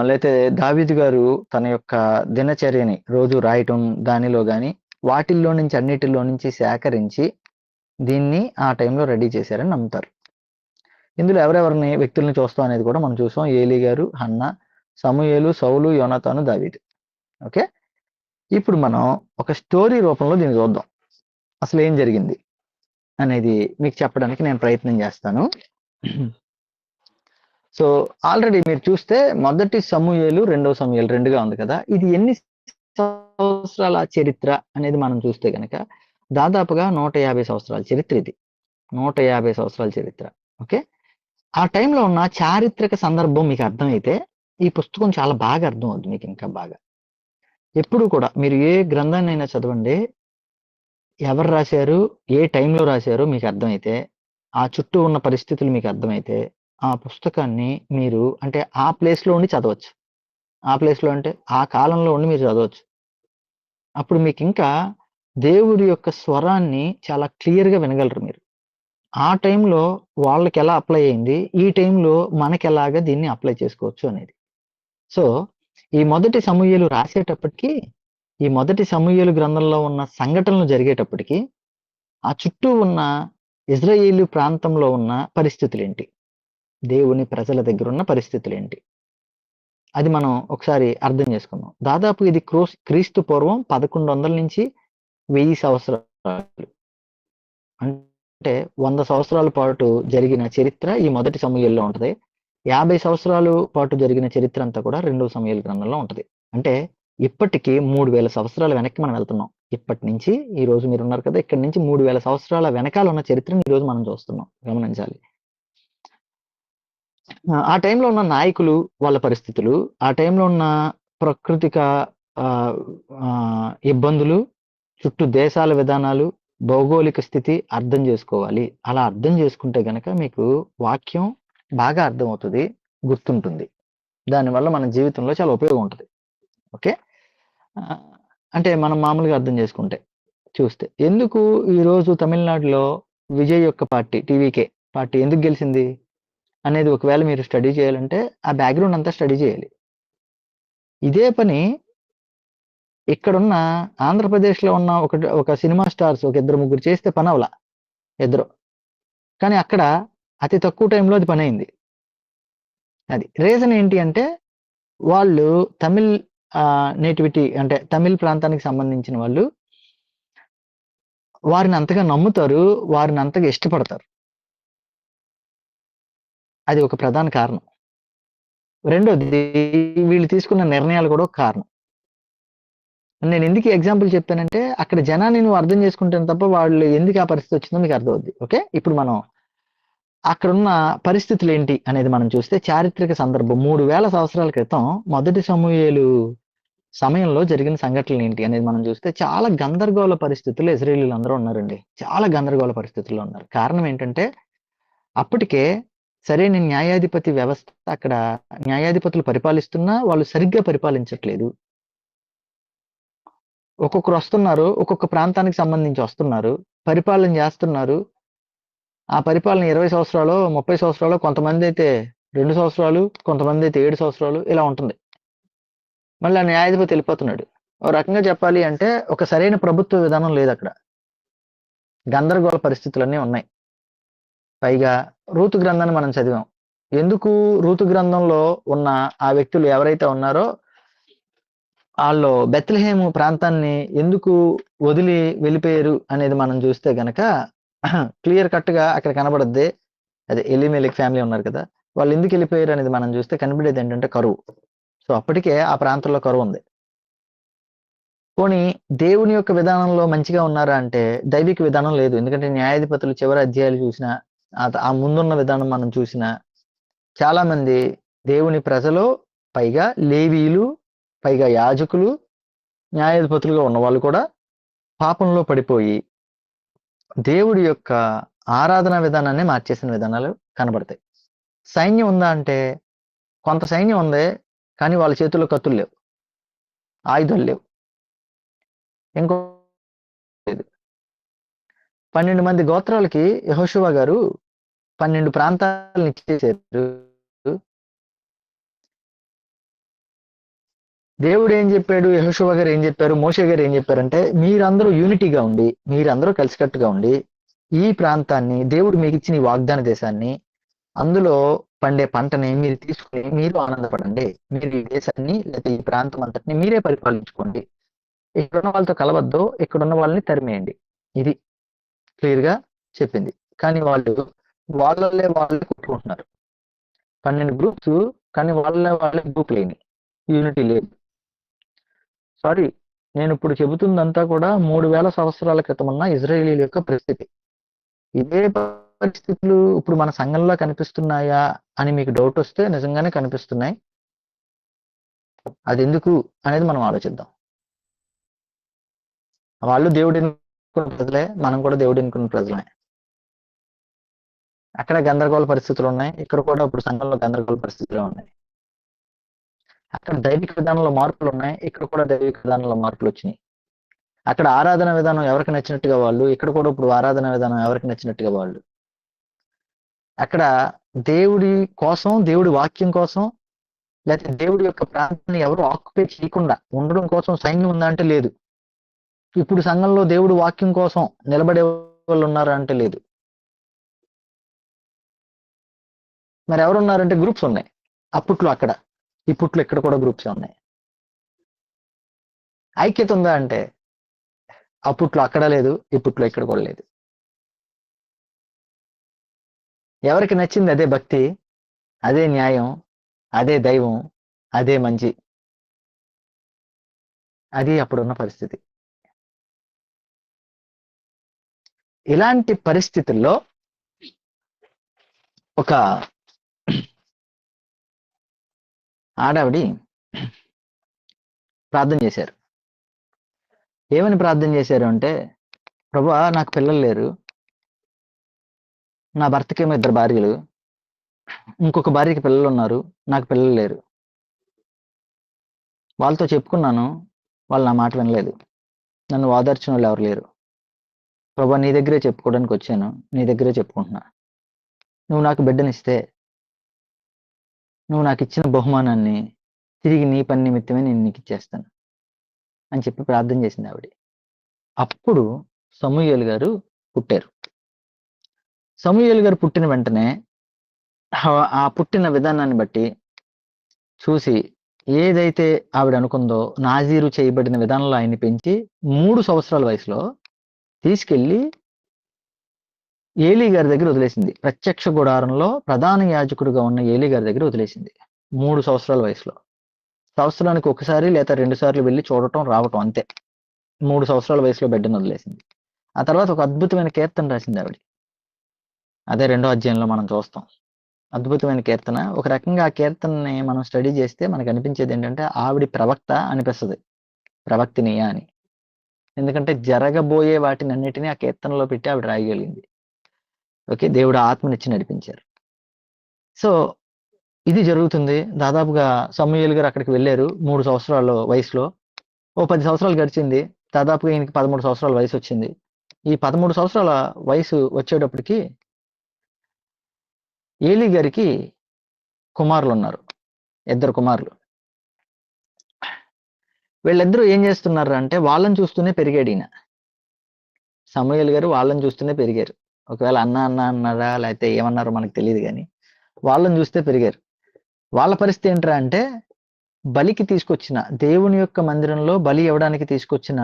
లేతే దావీదు గారు తన యొక్క దినచర్యని రోజు రాయటం దానిలో గాని, వాటిల్లో నుంచి అన్నిటిలో నుంచి సేకరించి దీన్ని ఆ టైంలో రెడీ చేశారని నమ్ముతారు. ఇందులో ఎవరెవరిని వ్యక్తుల్ని చూస్తాం అనేది కూడా మనం చూసాం. ఏలీ గారు, హన్నా, సమూయేలు, సౌలు, యోనాతాను, దావీదు. ఓకే. ఇప్పుడు మనం ఒక స్టోరీ రూపంలో దీన్ని చూద్దాం. అసలు ఏం జరిగింది అనేది మీకు చెప్పడానికి నేను ప్రయత్నం చేస్తాను. సో ఆల్రెడీ మీరు చూస్తే మొదటి సమూయేలు, రెండవ సమూయేలు 2గా ఉంది కదా. ఇది ఎన్ని సంవత్సరాల చరిత్ర అనేది మనం చూస్తే గనక దాదాపుగా 150 సంవత్సరాల చరిత్ర ఇది. 150 సంవత్సరాల చరిత్ర. ఓకే. ఆ టైంలో ఉన్న చారిత్రక సందర్భం మీకు అర్థమైతే ఈ పుస్తకం చాలా బాగా అర్థం అవుతుంది మీకు ఇంకా బాగా. ఎప్పుడు కూడా మీరు ఏ గ్రంథాన్నైనా చదవండి, ఎవరు రాశారు, ఏ టైంలో రాశారో మీకు అర్థమైతే, ఆ చుట్టూ ఉన్న పరిస్థితులు మీకు అర్థమైతే, ఆ పుస్తకాన్ని మీరు అంటే ఆ ప్లేస్‌లో ఉండి చదవచ్చు. ఆ ప్లేస్‌లో అంటే ఆ కాలంలో ఉండి మీరు చదవచ్చు. అప్పుడు మీకింకా దేవుడి యొక్క స్వరాన్ని చాలా క్లియర్‌గా వినగలరు మీరు. ఆ టైంలో వాళ్ళకెలా అప్లై అయింది, ఈ టైంలో మనకెలాగా దీన్ని అప్లై చేసుకోవచ్చు అనేది. సో, ఈ మొదటి సమూయేలు రాసేటప్పటికి, ఈ మొదటి సమూయేలు గ్రంథంలో ఉన్న సంఘటనలు జరిగేటప్పటికి, ఆ చుట్టూ ఉన్న ఇజ్రాయేలు ప్రాంతంలో ఉన్న పరిస్థితులేంటి? దేవుని ప్రజల దగ్గరున్న పరిస్థితులేంటి? అది మనం ఒకసారి అర్థం చేసుకుందాం. దాదాపు ఇది క్రీస్తు పూర్వం 1100 నుంచి 1000 సంవత్సరాలు. అంటే 100 సంవత్సరాల పాటు జరిగిన చరిత్ర ఈ మొదటి సమూయేలులో ఉంటది. 50 సంవత్సరాలు పాటు జరిగిన చరిత్ర అంతా కూడా రెండవ సమూయేలు గ్రంథంలో ఉంటది. అంటే ఇప్పటికి 3000 సంవత్సరాల వెనక్కి మనం వెళ్తున్నాం. ఇప్పటి నుంచి ఈ రోజు మీరున్నారు కదా! ఇక్కడి నుంచి 3000 సంవత్సరాల వెనకాల ఉన్న చరిత్రని ఈరోజు మనం చూస్తున్నాం. గమనించాలి. ఆ టైంలో ఉన్న నాయకులు, వాళ్ళ పరిస్థితులు, ఆ టైంలో ఉన్న ప్రకృతిక ఆహ్, ఇబ్బందులు, చుట్టూ దేశాల విధానాలు, భౌగోళిక స్థితి అర్థం జేసుకోవాలి. అలా అర్థం జేసుకుంటే గనక మీకు వాక్యం బాగా అర్థమవుతది. గుర్తుంటుంది. దానివల్ల మన జీవితంలో చాలా ఉపయోగం ఉంటది. ఓకే. ఆహ్, అంటే మనం మామూలుగా అర్థం జేసుకుంటే, చూస్తే. ఎందుకు ఈరోజు తమిళనాడులో విజయ్ యొక్క పార్టీ టీవీకే పార్టీ ఎందుకు గెలిసింది? అనేది ఒకవేళ మీరు స్టడీ చేయాలంటే, ఆ బ్యాక్‌గ్రౌండ్ అంతా స్టడీ చేయాలి. ఇదే పని ఇక్కడున్న ఆంధ్రప్రదేశ్‌లో ఉన్న ఒక సినిమా స్టార్స్ ఒక ఇద్దరు, ముగ్గురు చేస్తే పనవల. ఇద్దరు. కానీ అక్కడ అతి తక్కువ టైంలో అది పనయింది. అది. రీజన్ ఏంటి అంటే, వాళ్ళు తమిళ్ నేటివిటీ అంటే తమిళ్ ప్రాంతానికి సంబంధించిన వాళ్ళు వారిని అంతగా నమ్ముతారు. వారిని అంతగా ఇష్టపడతారు. అది ఒక ప్రధాన కారణం. రెండోది వీళ్ళు తీసుకున్న నిర్ణయాలు కూడా ఒక కారణం. నేనెందుకు ఈ ఎగ్జాంపుల్ చెప్పానంటే, అక్కడ జనాన్ని నువ్వు అర్థం చేసుకుంటేనే తప్ప వాళ్ళు ఎందుకు ఆ పరిస్థితి వచ్చిందో మీకు అర్థమవుద్ది. ఓకే. ఇప్పుడు మనం అక్కడున్న పరిస్థితులేంటి అనేది మనం చూస్తే చారిత్రక సందర్భం 3000 సంవత్సరాల క్రితం మొదటి సమూయేలు సమయంలో జరిగిన సంఘటనలేంటి అనేది మనం చూస్తే చాలా గందరగోళ పరిస్థితుల్లో ఇశ్రాయేలీయులందరూ ఉన్నారండి. చాలా గందరగోళ పరిస్థితుల్లో ఉన్నారు. కారణం ఏంటంటే, అప్పటికే సరైన న్యాయాధిపతి వ్యవస్థ అక్కడ న్యాయాధిపతులు పరిపాలిస్తున్నా వాళ్ళు సరిగ్గా పరిపాలించట్లేదు. ఒక్కొక్కరొస్తున్నారు. ఒక్కొక్క ప్రాంతానికి సంబంధించి వస్తున్నారు. పరిపాలన జేస్తున్నారు. ఆ పరిపాలన 20 సంవత్సరాలో, 30 సంవత్సరాలో కొంతమందైతే 2 సంవత్సరాలు, కొంతమందైతే 7 సంవత్సరాలు ఇలా ఉంటుంది. మళ్ళీ ఆ న్యాయాధిపతి ఎళ్ళిపోతున్నాడు. ఓ రకంగా చెప్పాలి అంటే ఒక సరైన ప్రభుత్వ విధానం లేదక్కడ. గందరగోళ పరిస్థితులన్నీ ఉన్నాయి. పైగా రూతు గ్రంథాన్ని మనం చదివాం. ఎందుకు రూతు గ్రంథంలో ఉన్న ఆ వ్యక్తులు ఎవరైతే ఉన్నారో ఆళ్ళు బెత్లెహేము ప్రాంతాన్ని ఎందుకు వదిలి వెళ్ళిపోయారు అనేది మనం చూస్తే గనక క్లియర్ కట్‌గా అక్కడ కనబడుద్ది. అదే ఎలీమెలెక్ ఫ్యామిలీ ఉన్నారు కదా! వాళ్ళు ఎందుకు వెళ్ళిపోయారు అనేది మనం చూస్తే కనిపెట్టేదేంటంటే కరువు. సో, అప్పటికే ఆ ప్రాంతంలో కరువుంది. పోనీ దేవుని యొక్క విధానంలో మంచిగా ఉన్నారా అంటే దైవిక విధానం లేదు. ఎందుకంటే న్యాయాధిపతులు చివరి అధ్యాయాలు చూసినా, ఆ ముందున్న విధానం మనం చూసినా చాలామంది దేవుని ప్రజలు, పైగా లేవీయులు, పైగా యాజకులు, న్యాయాధిపతులుగా ఉన్నవాళ్ళు కూడా పాపంలో పడిపోయి, దేవుడి యొక్క ఆరాధనా విధానాన్ని మార్చేసిన విధానాలు కనబడతాయి. సైన్యం ఉందా అంటే, కొంత సైన్యం ఉంది. కానీ వాళ్ళ చేతుల్లో కత్తులు లేవు, ఆయుధాలు లేవు. ఇంకో 12 మంది గోత్రాలకి యెహోషువ గారు 12 ప్రాంతాలను ఇచ్చేసారు. దేవుడు ఏం చెప్పాడు, యెహోషువ గారు ఏం చెప్పారు, మోషే గారు ఏం చెప్పారంటే, మీరందరూ యూనిటీగా ఉండి, మీరందరూ కలిసికట్టుగా ఉండి, ఈ ప్రాంతాన్ని, దేవుడు మీకు ఇచ్చిన ఈ వాగ్దాన దేశాన్ని, అందులో పండే పంటని మీరు తీసుకుని మీరు ఆనందపడండి. మీరు ఈ దేశాన్ని లేదా ఈ ప్రాంతం అంతటిని మీరే పరిపాలించుకోండి. ఇక్కడున్న వాళ్ళతో కలవద్దు, ఇక్కడున్న వాళ్ళని తరిమేయండి. ఇది క్లియర్ గా చెప్పింది. కానీ వాళ్ళు వాళ్ళే కొట్టుకుంటున్నారు. 12 గ్రూప్స్, కానీ వాళ్ళే గ్రూప్ లేని, యూనిటీ లేదు. సారీ, నేను ఇప్పుడు చెబుతుందంతా కూడా 3000 సంవత్సరాల క్రితం ఉన్న ఇజ్రాయేలీల యొక్క పరిస్థితి. ఇదే పరిస్థితులు ఇప్పుడు మన సంఘంలో కనిపిస్తున్నాయా అని మీకు డౌట్ వస్తే నిజంగానే కనిపిస్తున్నాయి. అది ఎందుకు అనేది మనం ఆలోచిద్దాం. వాళ్ళు దేవుడు ఎన్నుకున్న ప్రజలే, మనం కూడా దేవుడు ఎన్నుకున్న ప్రజలే. అక్కడ గందరగోళ పరిస్థితులు ఉన్నాయి, ఇక్కడ కూడా ఇప్పుడు సంఘంలో గందరగోళ పరిస్థితులు ఉన్నాయి. అక్కడ దైవిక విధానంలో మార్పులు ఉన్నాయి, ఇక్కడ కూడా దైవిక విధానంలో మార్పులు వచ్చినాయి. అక్కడ ఆరాధన విధానం ఎవరికి నచ్చినట్టుగా వాళ్ళు, ఇక్కడ కూడా ఇప్పుడు ఆరాధన విధానం ఎవరికి నచ్చినట్టుగా వాళ్ళు. అక్కడ దేవుడి కోసం, దేవుడి వాక్యం కోసం, లేకపోతే దేవుడి యొక్క ప్రాంతాన్ని ఎవరు ఆక్యుపై చేయకుండా ఉండడం కోసం సైన్యం ఉందా అంటే లేదు. ఇప్పుడు సంఘంలో దేవుడి వాక్యం కోసం నిలబడే వాళ్ళు ఉన్నారా అంటే లేదు. మరి ఎవరున్నారంటే గ్రూప్స్ ఉన్నాయి. అప్పట్లో అక్కడ, ఇప్పట్లో ఇక్కడ కూడా గ్రూప్స్ ఉన్నాయి. ఐక్యత ఉందా అంటే అప్పట్లో అక్కడ లేదు, ఇప్పట్లో ఇక్కడ కూడా లేదు. ఎవరికి నచ్చింది అదే భక్తి, అదే న్యాయం, అదే దైవం, అదే మంచి. అది అప్పుడున్న పరిస్థితి. ఇలాంటి పరిస్థితుల్లో ఒక ఆడావిడి ప్రార్థన చేశారు. ఏమని ప్రార్థన చేశారు అంటే, ప్రభువా నాకు పిల్లలు లేరు, నా భర్తకేమో 2 భార్యలు, ఇంకొక భార్యకి పిల్లలు ఉన్నారు, నాకు పిల్లలు లేరు. వాళ్ళతో చెప్పుకున్నాను, వాళ్ళు నా మాట వినలేదు, నన్ను ఓదార్చిన వాళ్ళు ఎవరు లేరు. ప్రభువా నీ దగ్గరే చెప్పుకోవడానికి వచ్చాను, నీ దగ్గరే చెప్పుకుంటున్నా. నువ్వు నాకు బిడ్డనిస్తే, నువ్వు నాకు ఇచ్చిన బహుమానాన్ని తిరిగి నీ పని నిమిత్తమే నేను నీకు ఇచ్చేస్తాను అని చెప్పి ప్రార్థన చేసింది ఆవిడ. అప్పుడు సమూయేలు గారు పుట్టారు. సమూయేలు గారు పుట్టిన వెంటనే ఆ పుట్టిన విధానాన్ని బట్టి చూసి ఏదైతే ఆవిడ అనుకుందో, నాజీరు చేయబడిన విధానంలో ఆయన్ని పెంచి 3 సంవత్సరాల వయసులో తీసుకెళ్లి ఏలీ గారి దగ్గర వదిలేసింది. ప్రత్యక్ష గుడారంలో ప్రధాన యాజకుడిగా ఉన్న ఏలీ గారి దగ్గర వదిలేసింది 3 సంవత్సరాల వయసులో. సంవత్సరానికి ఒకసారి లేదా 2 సార్లు వెళ్ళి చూడటం రావటం అంతే. 3 సంవత్సరాల వయసులో బిడ్డను వదిలేసింది. ఆ తర్వాత ఒక అద్భుతమైన కీర్తన రాసింది ఆవిడ. అదే 2వ అధ్యాయంలో మనం చూస్తాం. అద్భుతమైన కీర్తన. ఒక రకంగా ఆ కీర్తనని మనం స్టడీ చేస్తే మనకు అనిపించేది ఏంటంటే ఆవిడ ప్రవక్త అనిపిస్తుంది, ప్రవక్తినియా అని. ఎందుకంటే జరగబోయే వాటిని అన్నిటినీ ఆ కీర్తనలో పెట్టి ఆవిడ రాయగలిగింది. ఓకే, దేవుడు ఆత్మనిచ్చి నడిపించారు. సో ఇది జరుగుతుంది. దాదాపుగా సమూయేలు గారు అక్కడికి వెళ్ళారు 3 సంవత్సరాల వయసులో. ఓ 10 సంవత్సరాలు గడిచింది. దాదాపుగా ఈయనకి 13 సంవత్సరాల వయసు వచ్చింది. ఈ 13 సంవత్సరాల వయసు వచ్చేటప్పటికి ఏలీ గారికి కుమారులు ఉన్నారు, 2 కుమారులు. వీళ్ళిద్దరూ ఏం చేస్తున్నారు అంటే వాళ్ళని చూస్తూనే పెరిగాడు ఈయన. సమూయేలు గారు వాళ్ళని చూస్తూనే పెరిగారు. ఒకవేళ అన్న అన్నారా లేకపోతే ఏమన్నారో మనకు తెలియదు, కానీ వాళ్ళని చూస్తే పెరిగారు. వాళ్ళ పరిస్థితి ఏంట్రా అంటే, బలికి తీసుకొచ్చిన, దేవుని యొక్క మందిరంలో బలి ఇవ్వడానికి తీసుకొచ్చిన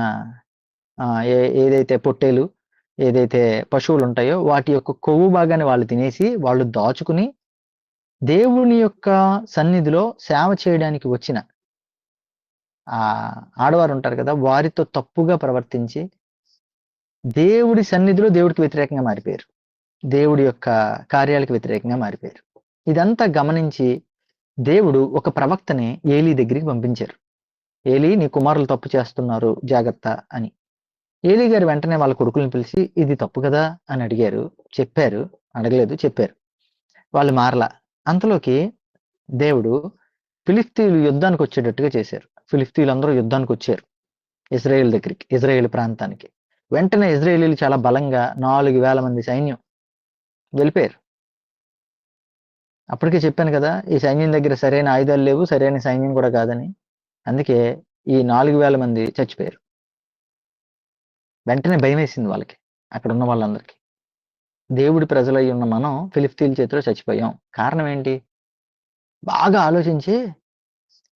ఏదైతే పొట్టేలు, ఏదైతే పశువులు ఉంటాయో వాటి యొక్క కొవ్వు భాగాన్ని వాళ్ళు తినేసి, వాళ్ళు దాచుకుని దేవుని యొక్క సన్నిధిలో సేవ చేయడానికి వచ్చిన ఆడవారు ఉంటారు కదా, వారితో తప్పుగా ప్రవర్తించి దేవుడి సన్నిధిలో దేవుడికి వ్యతిరేకంగా మారిపోయారు, దేవుడి యొక్క కార్యాలకు వ్యతిరేకంగా మారిపోయారు. ఇదంతా గమనించి దేవుడు ఒక ప్రవక్తని ఏలీ దగ్గరికి పంపించారు. ఏలీ నీ కుమారులు తప్పు చేస్తున్నారు, జాగ్రత్త అని. ఏలీ గారు వెంటనే వాళ్ళ కొడుకులను పిలిచి ఇది తప్పు కదా అని అడిగారు. చెప్పారు, అడగలేదు, చెప్పారు. వాళ్ళు మారలా. అంతలోకి దేవుడు ఫిలిస్తీన్లు యుద్ధానికి వచ్చేటట్టుగా చేశారు. ఫిలిస్తీన్లు అందరూ యుద్ధానికి వచ్చారు ఇజ్రాయెల్ దగ్గరికి, ఇజ్రాయెల్ ప్రాంతానికి. వెంటనే ఇజ్రాయేలీలు చాలా బలంగా 4,000 మంది సైన్యం వెళ్ళిపోయారు. అప్పటికే చెప్పాను కదా, ఈ సైన్యం దగ్గర సరైన ఆయుధాలు లేవు, సరైన సైన్యం కూడా కాదని. అందుకే ఈ 4,000 మంది చచ్చిపోయారు. వెంటనే భయం వేసింది వాళ్ళకి, అక్కడ ఉన్న వాళ్ళందరికీ. దేవుడి ప్రజలై ఉన్న మనం ఫిలిస్తీన్ల చేతిలో చచ్చిపోయాం. కారణం ఏంటి? బాగా ఆలోచించి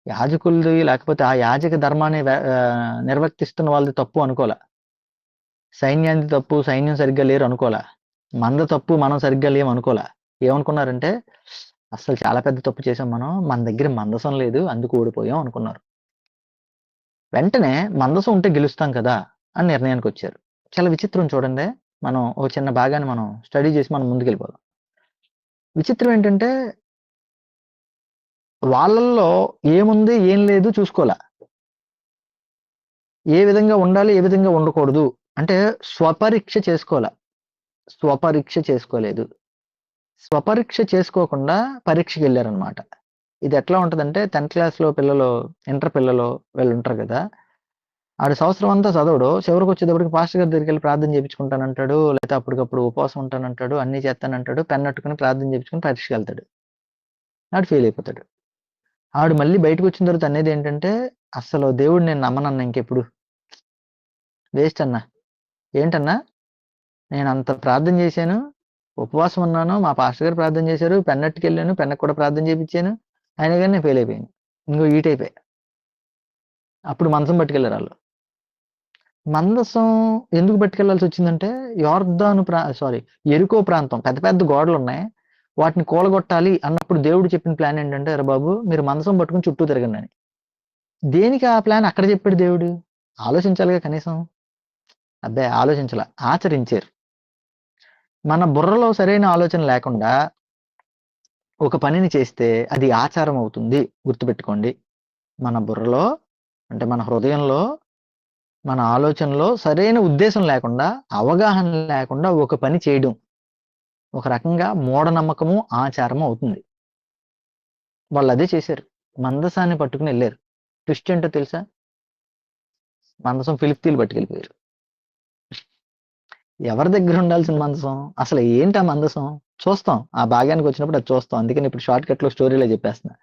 యాజకులది లేకపోతే ఆ యాజక ధర్మాన్ని నిర్వర్తిస్తున్న వాళ్ళది తప్పు అనుకోలే. సైన్యాన్ని తప్పు, సైన్యం సరిగ్గా లేరు అనుకోలే. మంద తప్పు, మనం సరిగ్గా లేము అనుకోలే. ఏమనుకున్నారంటే అసలు చాలా పెద్ద తప్పు చేసాం మనం, మన దగ్గర మందసం లేదు అందుకు ఓడిపోయాం అనుకున్నారు. వెంటనే మందసం ఉంటే గెలుస్తాం కదా అని నిర్ణయానికి వచ్చారు. చాలా విచిత్రం చూడండి. మనం ఓ చిన్న భాగాన్ని మనం స్టడీ చేసి మనం ముందుకెళ్ళిపోదాం. విచిత్రం ఏంటంటే వాళ్ళల్లో ఏముంది ఏం లేదు చూసుకోలే. ఏ విధంగా ఉండాలి, ఏ విధంగా ఉండకూడదు అంటే స్వపరీక్ష చేసుకోలే. స్వపరీక్ష చేసుకోలేదు. స్వపరీక్ష చేసుకోకుండా పరీక్షకి వెళ్ళారనమాట. ఇది ఎట్లా ఉంటదంటే 10th క్లాస్‌లో పిల్లలు, ఇంటర్ పిల్లలు వీళ్ళు ఉంటారు కదా! ఆడు సంవత్సరం అంతా చదవడు. చివరికి వచ్చేటప్పటికి పాస్టర్ గారి దగ్గరికెళ్ళి ప్రార్థన చేపించుకుంటానంటాడు. లేకపోతే అప్పటికప్పుడు ఉపవాసం ఉంటానంటాడు. అన్నీ చేస్తానంటాడు. పెన్ పట్టుకొని ప్రార్థన చేపించుకొని పరీక్షకెళ్తాడు. ఆడు ఫెయిల్ అయిపోతాడు. ఆడు మళ్ళీ బయటకొచ్చిన తర్వాత అనేదేంటంటే, అస్సలు దేవుడిని నేను నమ్మనన్నా ఇంకెప్పుడు. వేస్ట్ అన్నా. ఏంటన్నా? నేనంత ప్రార్థన చేశాను. ఉపవాసం ఉన్నాను. మా పాస్టర్ గారు ప్రార్థన చేశారు. పెన్నట్టుకెళ్ళాను. పెన్నకి కూడా ప్రార్థన చేపించాను. అయినా గాని నేను ఫెయిల్ అయిపోయాను. ఇంగో ఈటైపోయా. అప్పుడు మంచం పట్టుకెళ్లారాళ్ళు. మందసం ఎందుకు పట్టుకెళ్లాల్సొచ్చిందంటే, యెరికో ప్రాంతం పెద్ద పెద్ద గోడలున్నాయి. వాటిని కూలగొట్టాలి అన్నప్పుడు దేవుడు చెప్పిన ప్లాన్ ఏంటంటే, "అరె బాబు మీరు మందసం పట్టుకొని చుట్టూ తిరగండని." దేనికి ఆ ప్లాన్ అక్కడ చెప్పాడు దేవుడు? ఆలోచించాలిగా కనీసం. అబ్బే! ఆలోచించలా. ఆచరించారు. మన బుర్రలో సరైన ఆలోచన లేకుండా ఒక పనిని చేస్తే అది ఆచారం అవుతుంది. గుర్తుపెట్టుకోండి. మన బుర్రలో అంటే మన హృదయంలో, మన ఆలోచనలో సరైన ఉద్దేశం లేకుండా, అవగాహన లేకుండా ఒక పని చేయడం ఒక రకంగా మూఢనమ్మకము, ఆచారము అవుతుంది. వాళ్ళదే చేశారు. మందసాన్ని పట్టుకొని ఎళ్లారు. ట్విస్ట్ ఏంటో తెలుసా? మందసం ఫిలిస్తీన్లు పట్టుకెళ్ళిపోయారు. ఎవరి దగ్గర ఉండాల్సిన మందసం? అసలు ఏంటి ఆ మందసం? చూస్తాం. ఆ భాగానికి వచ్చినప్పుడు అది చూస్తాం. అందుకని ఇప్పుడు షార్ట్ కట్‌లో స్టోరీలో చెప్పేస్తున్నా.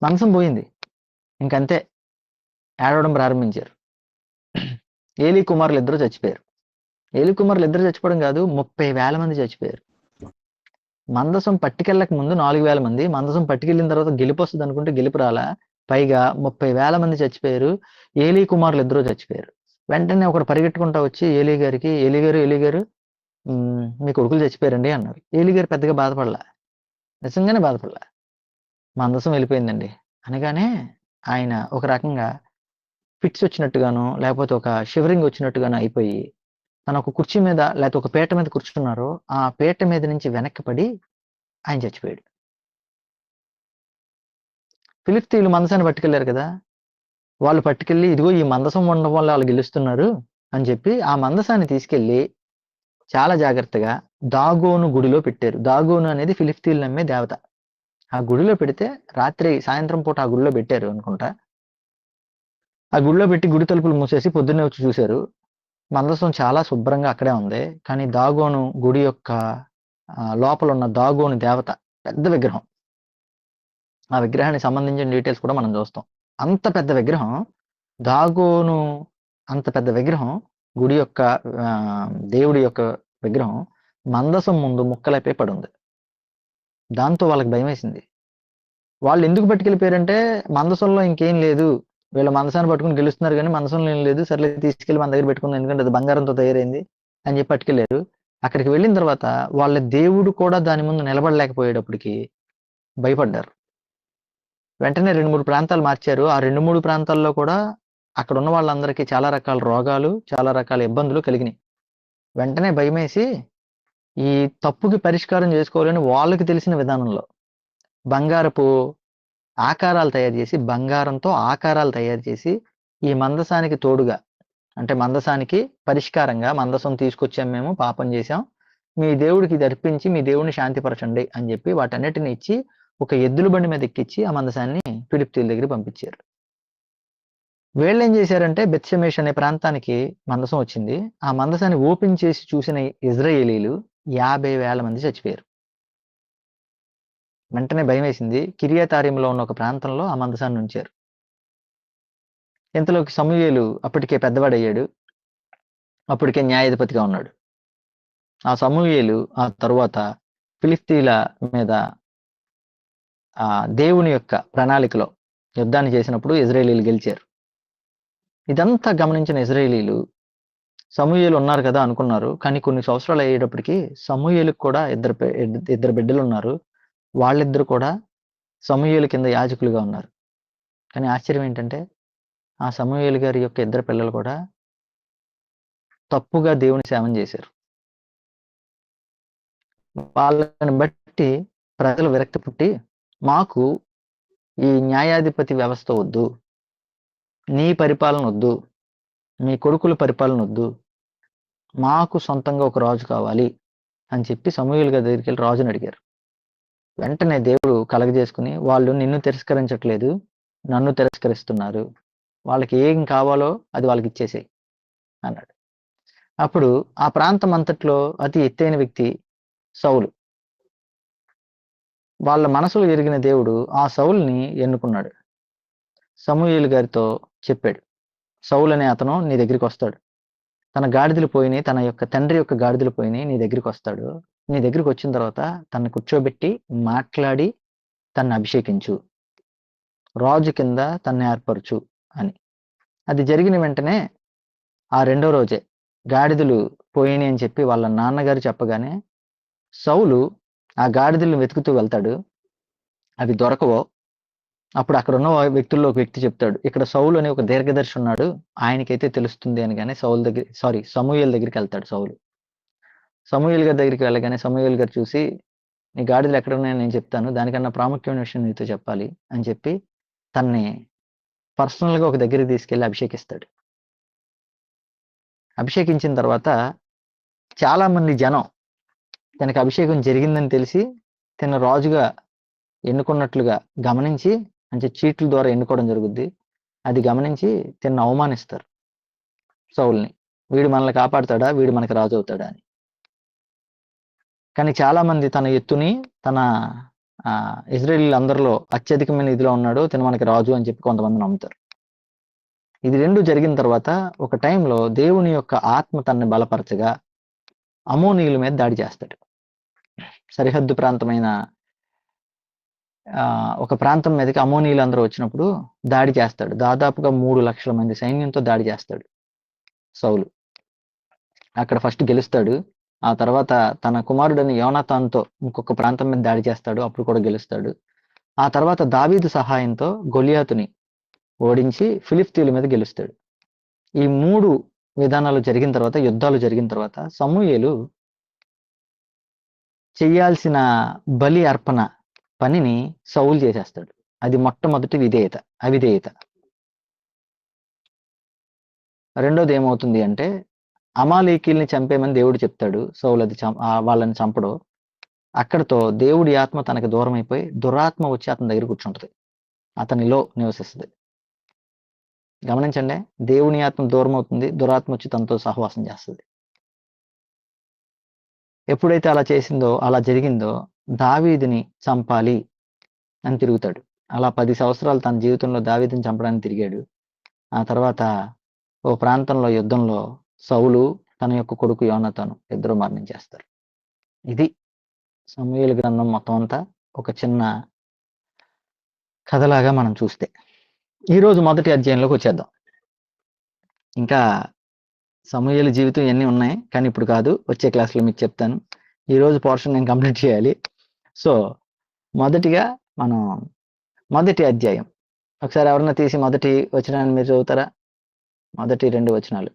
మందసం పోయింది. ఇంకంతే. ఏడవడం ప్రారంభించారు. ఏలీ కుమారులిద్దరూ చచ్చిపోయారు. ఏలీ కుమారులిద్దరూ చచ్చిపోవడం కాదు, 30,000 మంది చచ్చిపోయారు. మందసం పట్టుకెళ్ళక ముందు 4,000 మంది, మందసం పట్టుకెళ్ళిన తర్వాత గెలుపొస్తదనుకుంటే గెలుపు రాలా. పైగా 30,000 మంది చచ్చిపోయారు. ఏలీ కుమారులిద్దరూ చచ్చిపోయారు. వెంటనే ఒకడు పరిగెట్టుకుంటా వచ్చి ఏలీ గారికి, "ఏలీ గారు మీ కొడుకులు చచ్చిపోయారండి" అన్నారు. ఏలీ గారు పెద్దగా బాధపడలా. నిజంగానే బాధపడలా. మందసం వెళ్ళిపోయిందండి. అనగానే ఆయన ఒక రకంగా ఫిట్స్ వచ్చినట్టుగానో, లేకపోతే ఒక షివరింగ్ వచ్చినట్టుగానో అయిపోయి, తను ఒక కుర్చీ మీద లేకపోతే ఒక పీట మీద కూర్చున్నారో, ఆ పీట మీద నుంచి వెనక్కి పడి ఆయన చచ్చిపోయాడు. ఫిలిష్తీయులు మందసాన్ని పట్టుకెళ్లారు కదా! వాళ్ళు పట్టుకెళ్ళి ఇదిగో ఈ మందసం ఉండడం వల్ల ఆళ్ళు గెలుస్తున్నారు అని చెప్పి, ఆ మందసాన్ని తీసుకెళ్ళి చాలా జాగ్రత్తగా దాగోను గుడిలో పెట్టారు. దాగోను అనేది ఫిలిష్తీయులు నమ్మే దేవత. ఆ గుడిలో పెడితే సాయంత్రం పూట ఆ గుడిలో పెట్టారు అనుకుంటా. ఆ గుడిలో పెట్టి గుడి తలుపులు మూసేసి పొద్దున్నే వచ్చి చూసారు. మందసం చాలా శుభ్రంగా అక్కడే ఉంది. కానీ దాగోను గుడి యొక్క లోపలున్న దాగోను దేవత పెద్ద విగ్రహం. ఆ విగ్రహానికి సంబంధించిన డీటెయిల్స్ కూడా మనం చూస్తాం. అంత పెద్ద విగ్రహం దాగోను అంత పెద్ద విగ్రహం గుడి యొక్క దేవుడి యొక్క విగ్రహం మందసం ముందు ముక్కలైపోయి పడుంది. దాంతో వాళ్ళకి భయమేసింది. వాళ్ళు ఎందుకు పట్టుకెళ్ళిపోయారంటే మందసంలో ఇంకేం లేదు. వీళ్ళు మందసాన్ని పట్టుకొని గెలుస్తున్నారు గానీ మందసంలో ఏం లేదు. సర్లే తీసుకెళ్ళి మన దగ్గర పెట్టుకుందాం. ఎందుకంటే అది బంగారంతో తయారైంది అని చెప్పి పట్టుకెళ్లారు. అక్కడికి వెళ్ళిన తర్వాత వాళ్ళ దేవుడు కూడా దాని ముందు నిలబడలేకపోయేటప్పటికి భయపడ్డారు. వెంటనే 2, 3 ప్రాంతాలు మార్చారు. ఆ 2, 3 ప్రాంతాల్లో కూడా అక్కడున్న వాళ్ళందరికీ చాలా రకాల రోగాలు, చాలా రకాల ఇబ్బందులు కలిగినాయి. వెంటనే భయమేసి ఈ తప్పుకి పరిష్కారం చేసుకోవాలని వాళ్ళకి తెలిసిన విధానంలో బంగారపు ఆకారాలు తయారు చేసి, బంగారంతో ఆకారాలు తయారు చేసి, ఈ మందసానికి తోడుగా అంటే మందసానికి పరిష్కారంగా మందసం తీసుకొచ్చాం మేము, పాపం చేశాం. మీ దేవుడికి ఇది అర్పించి మీ దేవుడిని శాంతిపరచండి అని చెప్పి వాటన్నిటిని ఇచ్చి ఒక ఎద్దుల బండి మీద ఎక్కించి ఆ మందసాన్ని ఫిలిష్తీయుల దగ్గరికి పంపించారు. వీళ్ళేం చేశారంటే బెత్షెమెష్ అనే ప్రాంతానికి మందసం వచ్చింది. ఆ మందసాన్ని ఓపెన్ చేసి చూసిన ఇజ్రాయేలీలు 50,000 మంది చచ్చిపోయారు. వెంటనే భయమేసింది. కిర్యతారీములో ఉన్న ఒక ప్రాంతంలో ఆ మందసాన్ని ఉంచారు. ఇంతలోకి సమూయేలు అప్పటికే పెద్దవాడయ్యాడు. అప్పటికే న్యాయాధిపతిగా ఉన్నాడు. ఆ సమూయేలు ఆ తరువాత ఫిలిష్తీయుల మీద దేవుని యొక్క ప్రణాళికలో యుద్ధాన్ని చేసినప్పుడు ఇజ్రాయేలీలు గెలిచారు. ఇదంతా గమనించిన ఇజ్రాయేలీలు సమూయేలు ఉన్నారు కదా అనుకున్నారు. కానీ కొన్ని సంవత్సరాలు అయ్యేటప్పటికి సమూయేలుకి కూడా ఇద్దరు బిడ్డలు ఉన్నారు. వాళ్ళిద్దరు కూడా సమూయేలు కింద యాజకులుగా ఉన్నారు. కానీ ఆశ్చర్యం ఏంటంటే ఆ సమూయేలు గారి యొక్క ఇద్దరు పిల్లలు కూడా తప్పుగా దేవుని సేవన చేశారు. వాళ్ళని బట్టి ప్రజలు విరక్తి పుట్టి, మాకు ఈ న్యాయాధిపతి వ్యవస్థ వద్దు, నీ పరిపాలన వద్దు, మీ కొడుకుల పరిపాలన వద్దు, మాకు సొంతంగా ఒక రాజు కావాలి అని చెప్పి సమూయేలు గారి దగ్గరికి వెళ్ళి రాజుని అడిగారు. వెంటనే దేవుడు కలగజేసుకుని, వాళ్ళు నిన్ను తిరస్కరించట్లేదు, నన్ను తిరస్కరిస్తున్నారు, వాళ్ళకి ఏం కావాలో అది వాళ్ళకి ఇచ్చేసేయి అన్నాడు. అప్పుడు ఆ ప్రాంతం అంతట్లో అతి ఎత్తైన వ్యక్తి సౌలు. వాళ్ళ మనసులు ఎరిగిన దేవుడు ఆ సౌలుని ఎన్నుకున్నాడు. సమూయేలు గారితో చెప్పాడు, సౌలు అనే అతను నీ దగ్గరికి వస్తాడు, తన గాడిదలు పోయినాయి, తన యొక్క తండ్రి యొక్క గాడిదలు పోయినాయి, నీ దగ్గరికి వస్తాడు. నీ దగ్గరికి వచ్చిన తర్వాత తనను కూర్చోబెట్టి మాట్లాడి తనను అభిషేకించు, రాజు కింద తనని ఏర్పరచు అని. అది జరిగిన వెంటనే ఆ రెండో రోజే గాడిదలు పోయినాయి అని చెప్పి వాళ్ళ నాన్నగారు చెప్పగానే సౌలు ఆ గాడిదలను వెతుకుతూ వెళ్తాడు. అవి దొరకవో. అప్పుడు అక్కడ ఉన్న వ్యక్తుల్లో ఒక వ్యక్తి చెప్తాడు, ఇక్కడ సౌలు అనే ఒక దీర్ఘదర్శి ఉన్నాడు, ఆయనకైతే తెలుస్తుంది అనగానే సమూయేలు దగ్గరికి వెళ్తాడు సౌలు. సమూయేలు గారి దగ్గరికి వెళ్ళగానే సమూయేలు గారు చూసి, నీ గాడిదలు ఎక్కడ ఉన్నాయని నేను చెప్తాను, దానికన్నా ప్రాముఖ్యమైన విషయం నీతో చెప్పాలి అని చెప్పి తనని పర్సనల్గా ఒక దగ్గరికి తీసుకెళ్లి అభిషేకిస్తాడు. అభిషేకించిన తర్వాత చాలా మంది జనం తనకి అభిషేకం జరిగిందని తెలిసి తన రాజుగా ఎన్నుకున్నట్లుగా గమనించి, అంటే చీట్ల ద్వారా ఎన్నుకోవడం జరుగుద్ది, అది గమనించి తిన్న అవమానిస్తారు సౌల్ని. వీడు మనల్ని కాపాడుతాడా, వీడు మనకి రాజు అవుతాడా అని. కానీ చాలా మంది తన ఎత్తుని, తన ఇజ్రాయేలీల అందరిలో అత్యధికమైన ఇదిలో ఉన్నాడు, తను మనకి రాజు అని చెప్పి కొంతమంది నమ్ముతారు. ఇది రెండు జరిగిన తర్వాత ఒక టైంలో దేవుని యొక్క ఆత్మ తనని బలపరచగా అమోనీయుల మీద దాడి చేస్తాడు. సరిహద్దు ప్రాంతమైన ఒక ప్రాంతం మీదకి అమోనీయులు అందరూ వచ్చినప్పుడు దాడి చేస్తాడు. దాదాపుగా 3 లక్షల మంది సైన్యంతో దాడి చేస్తాడు సౌలు. అక్కడ ఫస్ట్ గెలుస్తాడు. ఆ తర్వాత తన కుమారుడని యోనాతానుతో ఇంకొక ప్రాంతం మీద దాడి చేస్తాడు, అప్పుడు కూడా గెలుస్తాడు. ఆ తర్వాత దావీదు సహాయంతో గొలియాతుని ఓడించి ఫిలిష్తీయుల మీద గెలుస్తాడు. ఈ 3 విధానాలు జరిగిన తర్వాత, యుద్ధాలు జరిగిన తర్వాత సమూయేలు చెయ్యాల్సిన బలి అర్పణ పనిని సౌలు చేసేస్తాడు. అది మొట్టమొదటి అవిధేయత. రెండోది ఏమవుతుంది అంటే, అమాలేకీల్ని చంపేమని దేవుడు చెప్తాడు. సౌలు అది వాళ్ళని చంపడు. అక్కడితో దేవుడి ఆత్మ తనకి దూరం అయిపోయి దురాత్మ వచ్చి అతని దగ్గర కూర్చుంటది, అతనిలో నివసిస్తుంది. గమనించండి, దేవుని ఆత్మ దూరం అవుతుంది, దురాత్మ వచ్చి తనతో సహవాసం చేస్తుంది. ఎప్పుడైతే అలా జరిగిందో దావీదుని చంపాలి అని తిరుగుతాడు. అలా 10 సంవత్సరాలు తన జీవితంలో దావీదుని చంపడానికి తిరిగాడు. ఆ తర్వాత ఓ ప్రాంతంలో యుద్ధంలో సౌలు, తన యొక్క కొడుకు యోనాతాను ఇద్దరు మరణించేస్తారు. ఇది సమూయేలు గ్రంథం మొత్తం అంతా ఒక చిన్న కథలాగా మనం చూస్తే. ఈరోజు మొదటి అధ్యాయంలోకి వచ్చేద్దాం. ఇంకా సమూయేలు జీవితం ఇవన్నీ ఉన్నాయి, కానీ ఇప్పుడు కాదు, వచ్చే క్లాస్లో మీకు చెప్తాను. ఈరోజు పోర్షన్ నేను కంప్లీట్ చేయాలి. సో మొదటిగా మనం మొదటి అధ్యాయం ఒకసారి ఎవరన్నా తీసి మొదటి వచనాన్ని మీరు చదువుతారా? మొదటి 2 వచనాలు.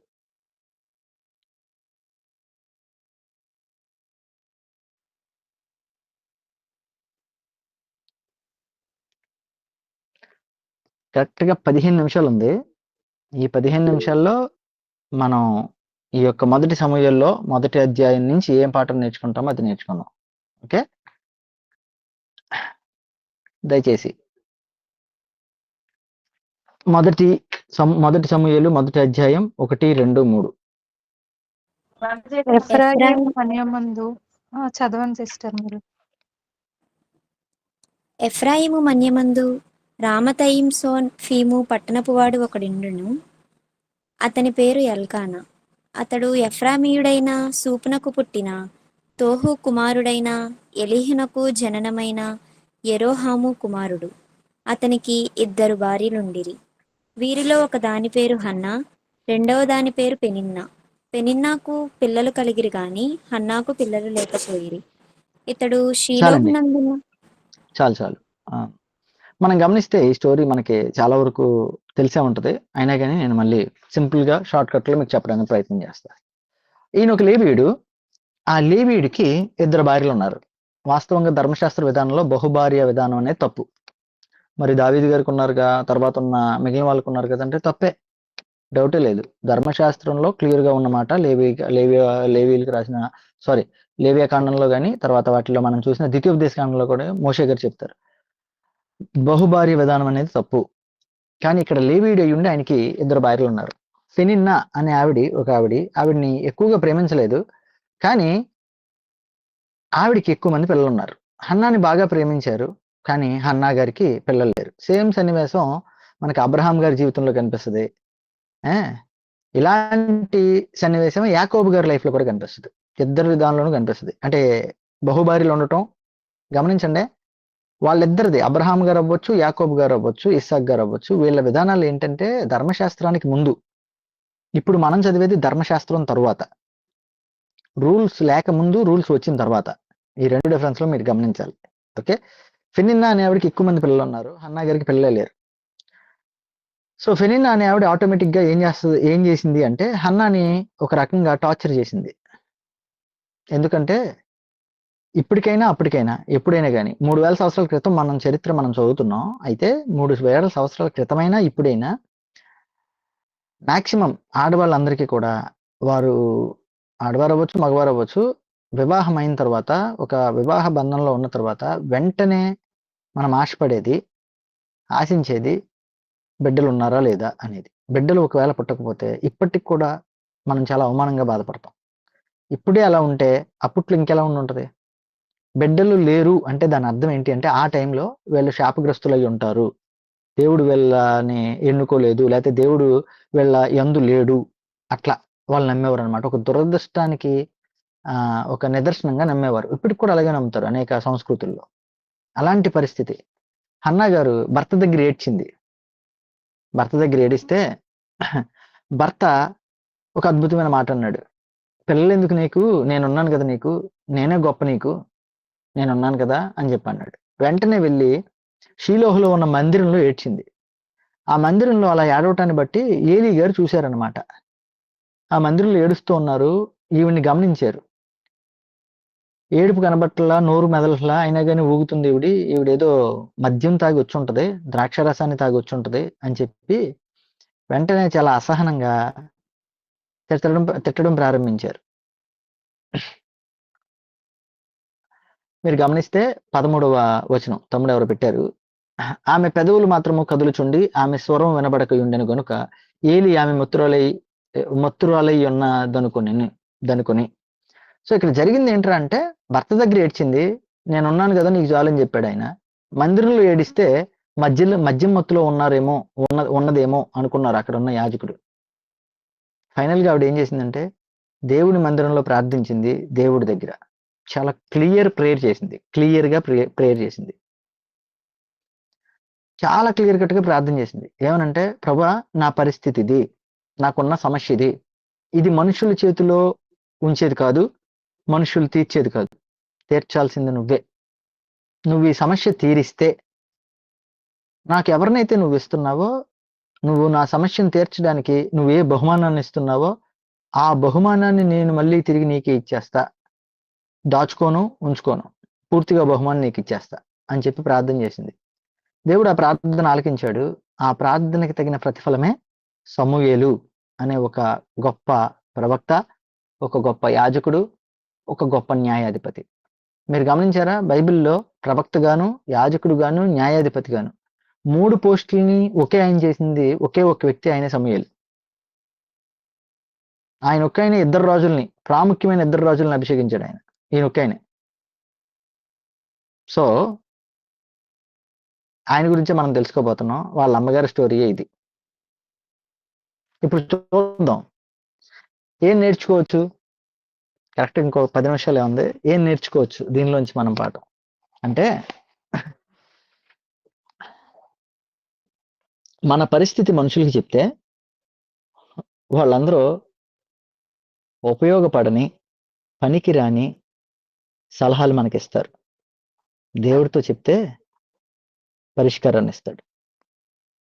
కరెక్ట్గా 15 నిమిషాలు ఉంది. ఈ 15 నిమిషాల్లో మనం ఈ యొక్క మొదటి సమూయేలులో మొదటి అధ్యాయం నుంచి ఏం పాఠం నేర్చుకుంటామో అది నేర్చుకుందాం. ఓకే. దయచేసి మొదటి సమూయేలు 1వ అధ్యాయం 1, 2, 3. ఎఫ్రాయిము మన్యమందు చదవండి సిస్టర్ మీరు. ఎఫ్రాయిము మన్యమందు రామతయిం సోన్ ఫీము పట్టణపువాడు ఒకడిండును. అతని పేరు ఎల్కానా. అతడు ఎఫ్రామీయుడైన సూపునకు పుట్టిన తోహు కుమారుడైన ఎలీహునకు జననమైన యెరోహాము కుమారుడు. అతనికి 2 భార్యలుండిరి. వీరిలో ఒక దాని పేరు హన్నా, రెండవ దాని పేరు పెనిన్నా. పెనిన్నాకు పిల్లలు కలిగిరి గాని హన్నాకు పిల్లలు లేకపోయిరి. ఇతడు షీలోహునందున చాలు మనం గమనిస్తే ఈ స్టోరీ మనకి చాలా వరకు తెలిసే ఉంటది. అయినా కానీ నేను మళ్ళీ సింపుల్ గా షార్ట్ కట్ లో మీకు చెప్పడానికి ప్రయత్నం చేస్తాను. ఈయన ఒక లేవీయుడు. ఆ లేవీయుడికి 2 భార్యలు ఉన్నారు. వాస్తవంగా ధర్మశాస్త్ర విధానంలో బహుభార్య విధానం అనేది తప్పు. మరి దావీదు గారికి ఉన్నారుగా, తర్వాత ఉన్న మిగిలిన వాళ్ళకు ఉన్నారు కదంటే తప్పే, డౌటే లేదు. ధర్మశాస్త్రంలో క్లియర్ గా ఉన్నమాట. లేవీయులకు రాసిన లేవియా కాండంలో కానీ తర్వాత వాటిలో మనం చూసిన ద్వితీయోపదేశ కాండంలో కూడా మోషే గారు చెప్తారు బహుభార్య విధానం అనేది తప్పు. కానీ ఇక్కడ లేవీయుడు అయ్యుండి ఆయనకి 2 భార్యలు ఉన్నారు. ఫెనిన్నా అనే ఆవిడ్ని ఎక్కువగా ప్రేమించలేదు, కానీ ఆవిడికి ఎక్కువ మంది పిల్లలు ఉన్నారు. హన్నాని బాగా ప్రేమించారు, కానీ హన్నా గారికి పిల్లలు లేరు. సేమ్ సన్నివేశం మనకి అబ్రహాం గారి జీవితంలో కనిపిస్తుంది. ఇలాంటి సన్నివేశం యాకోబు గారి లైఫ్ లో కూడా కనిపిస్తుంది. 2 విధానంలోనూ కనిపిస్తుంది. అంటే బహుభార్యలు ఉండటం గమనించండి. వాళ్ళిద్దరిది అబ్రహాం గారు అవ్వచ్చు, యాకోబు గారు అవ్వచ్చు, ఇస్సాక్ గారు అవ్వచ్చు, వీళ్ళ విధానాలు ఏంటంటే ధర్మశాస్త్రానికి ముందు. ఇప్పుడు మనం చదివేది ధర్మశాస్త్రం తరువాత. రూల్స్ లేక ముందు, రూల్స్ వచ్చిన తర్వాత. ఈ 2 డిఫరెన్స్ లో మీరు గమనించాలి. ఓకే. ఫెనిన్నా అనే ఆవిడకి ఎక్కువ మంది పిల్లలు ఉన్నారు, హన్నా గారికి పిల్లలే లేరు. సో ఫెనిన్నా అనే ఆవిడ ఆటోమేటిక్ గా ఏం చేసింది అంటే హన్నాని ఒక రకంగా టార్చర్ చేసింది. ఎందుకంటే ఇప్పటికైనా అప్పటికైనా ఎప్పుడైనా కానీ 3000 సంవత్సరాల క్రితం మనం చరిత్ర మనం చదువుతున్నాం. అయితే 3000 సంవత్సరాల క్రితమైనా ఇప్పుడైనా మాక్సిమం ఆడవాళ్ళందరికీ కూడా వారు ఆడవారు అవ్వచ్చు, మగవారు అవ్వచ్చు, వివాహం అయిన తర్వాత ఒక వివాహ బంధంలో ఉన్న తర్వాత వెంటనే మనం ఆశించేది బిడ్డలు ఉన్నారా లేదా అనేది. బిడ్డలు ఒకవేళ పుట్టకపోతే ఇప్పటికి కూడా మనం చాలా అవమానంగా బాధపడతాం. ఇప్పుడే అలా ఉంటే అప్పట్లో ఇంకెలా ఉండుంటది? బిడ్డలు లేరు అంటే దాని అర్థం ఏంటి అంటే ఆ టైంలో వీళ్ళు శాపగ్రస్తులై ఉంటారు, దేవుడు వీళ్ళని ఎన్నుకోలేదు, లేకపోతే దేవుడు వీళ్ళ యందు లేడు, అట్లా వాళ్ళు నమ్మేవారు అనమాట. ఒక దురదృష్టానికి ఒక నిదర్శనంగా నమ్మేవారు. ఇప్పటికి కూడా అలాగే నమ్ముతారు అనేక సంస్కృతుల్లో. అలాంటి పరిస్థితి. హన్నా గారు భర్త దగ్గర ఏడ్చింది. భర్త దగ్గర ఏడిస్తే భర్త ఒక అద్భుతమైన మాట అన్నాడు. పిల్లలు ఎందుకు నీకు, నేనున్నాను కదా నీకు, నేనే గొప్ప నీకు, నేనున్నాను కదా అని చెప్పి అన్నాడు. వెంటనే వెళ్ళి షీలోహులో ఉన్న మందిరంలో ఏడ్చింది. ఆ మందిరంలో అలా ఏడవటాన్ని బట్టి ఏలీ గారు చూశారనమాట. ఆ మందిరంలో ఏడుస్తూ ఉన్నారు, ఈవిడ్ని గమనించారు. ఏడుపు కనబట్టలా, నోరు మెదలట్లా, అయినా కానీ ఊగుతుంది ఈవిడేదో మద్యం తాగి వచ్చి ఉంటది, ద్రాక్షరసాన్ని తాగి వచ్చి ఉంటది అని చెప్పి వెంటనే చాలా అసహనంగా తిట్టడం ప్రారంభించారు. మీరు గమనిస్తే 13వ వచనం తమ్ముడు ఎవరు పెట్టారు. ఆమె పెదవులు మాత్రము కదులుచుండి ఆమె స్వరం వినబడకయుండెను గనుక ఏలి ఆమె మత్తురాలై ఉన్న దనుకొని. సో ఇక్కడ జరిగింది ఏంట్రా అంటే భర్త దగ్గర ఏడ్చింది, నేనున్నాను కదా నీకు చాలని చెప్పాడు ఆయన. మందిరంలో ఏడిస్తే మద్యం మత్తులో ఉన్నదేమో అనుకున్నారు అక్కడ ఉన్న యాజకుడు. ఫైనల్ గా ఆవిడ ఏం చేసిందంటే దేవుడి మందిరంలో ప్రార్థించింది. దేవుడి దగ్గర చాలా క్లియర్ గా ప్రేయర్ చేసింది. చాలా క్లియర్ కట్ గా ప్రార్థన చేసింది. ఏమనంటే ప్రభా, నా పరిస్థితి ఇది, నాకున్న సమస్య ఇది మనుషుల చేతిలో ఉంచేది కాదు, మనుషులు తీర్చేది కాదు, తీర్చాల్సింది నువ్వే. నువ్వు ఈ సమస్య తీరిస్తే, నాకు ఎవరినైతే నువ్వు ఇస్తున్నావో, నువ్వు నా సమస్యను తీర్చడానికి నువ్వు ఏ బహుమానాన్ని ఇస్తున్నావో ఆ బహుమానాన్ని నేను మళ్ళీ తిరిగి నీకే ఇచ్చేస్తా, దాచుకోను, ఉంచుకోను, పూర్తిగా బహుమానం నీకు ఇచ్చేస్తా అని చెప్పి ప్రార్థన చేసింది. దేవుడు ఆ ప్రార్థన ఆలకించాడు. ఆ ప్రార్థనకి తగిన ప్రతిఫలమే సమూయేలు అనే ఒక గొప్ప ప్రవక్త, ఒక గొప్ప యాజకుడు, ఒక గొప్ప న్యాయాధిపతి. మీరు గమనించారా? బైబిల్‌లో ప్రవక్తగాను, యాజకుడుగాను, న్యాయాధిపతిగాను 3 పోస్టుల్ని ఒకే ఆయన చేసింది ఒకే ఒక వ్యక్తి, ఆయనే సమూయేలు. ఆయన ఒక్కయనే ఇద్దరు రాజుల్ని, ప్రాముఖ్యమైన ఇద్దరు రాజుల్ని అభిషేకించాడు ఆయన. ఈయన ఒక్కయనే. సో, ఆయన గురించే మనం తెలుసుకోబోతున్నాం. వాళ్ళ అమ్మగారి స్టోరీయే ఇది. ఇప్పుడు చూద్దాం. ఏం నేర్చుకోవచ్చు? కరెక్ట్ ఇంకో 10 నిమిషాలే ఉంది. ఏం నేర్చుకోవచ్చు దీనిలోంచి మనం పాఠం? అంటే మన పరిస్థితి మనుషులకి చెప్తే వాళ్ళందరూ ఉపయోగపడని, పనికిరాని సలహాలు మనకిస్తారు. దేవుడితో చెప్తే పరిష్కారాన్ని ఇస్తాడు.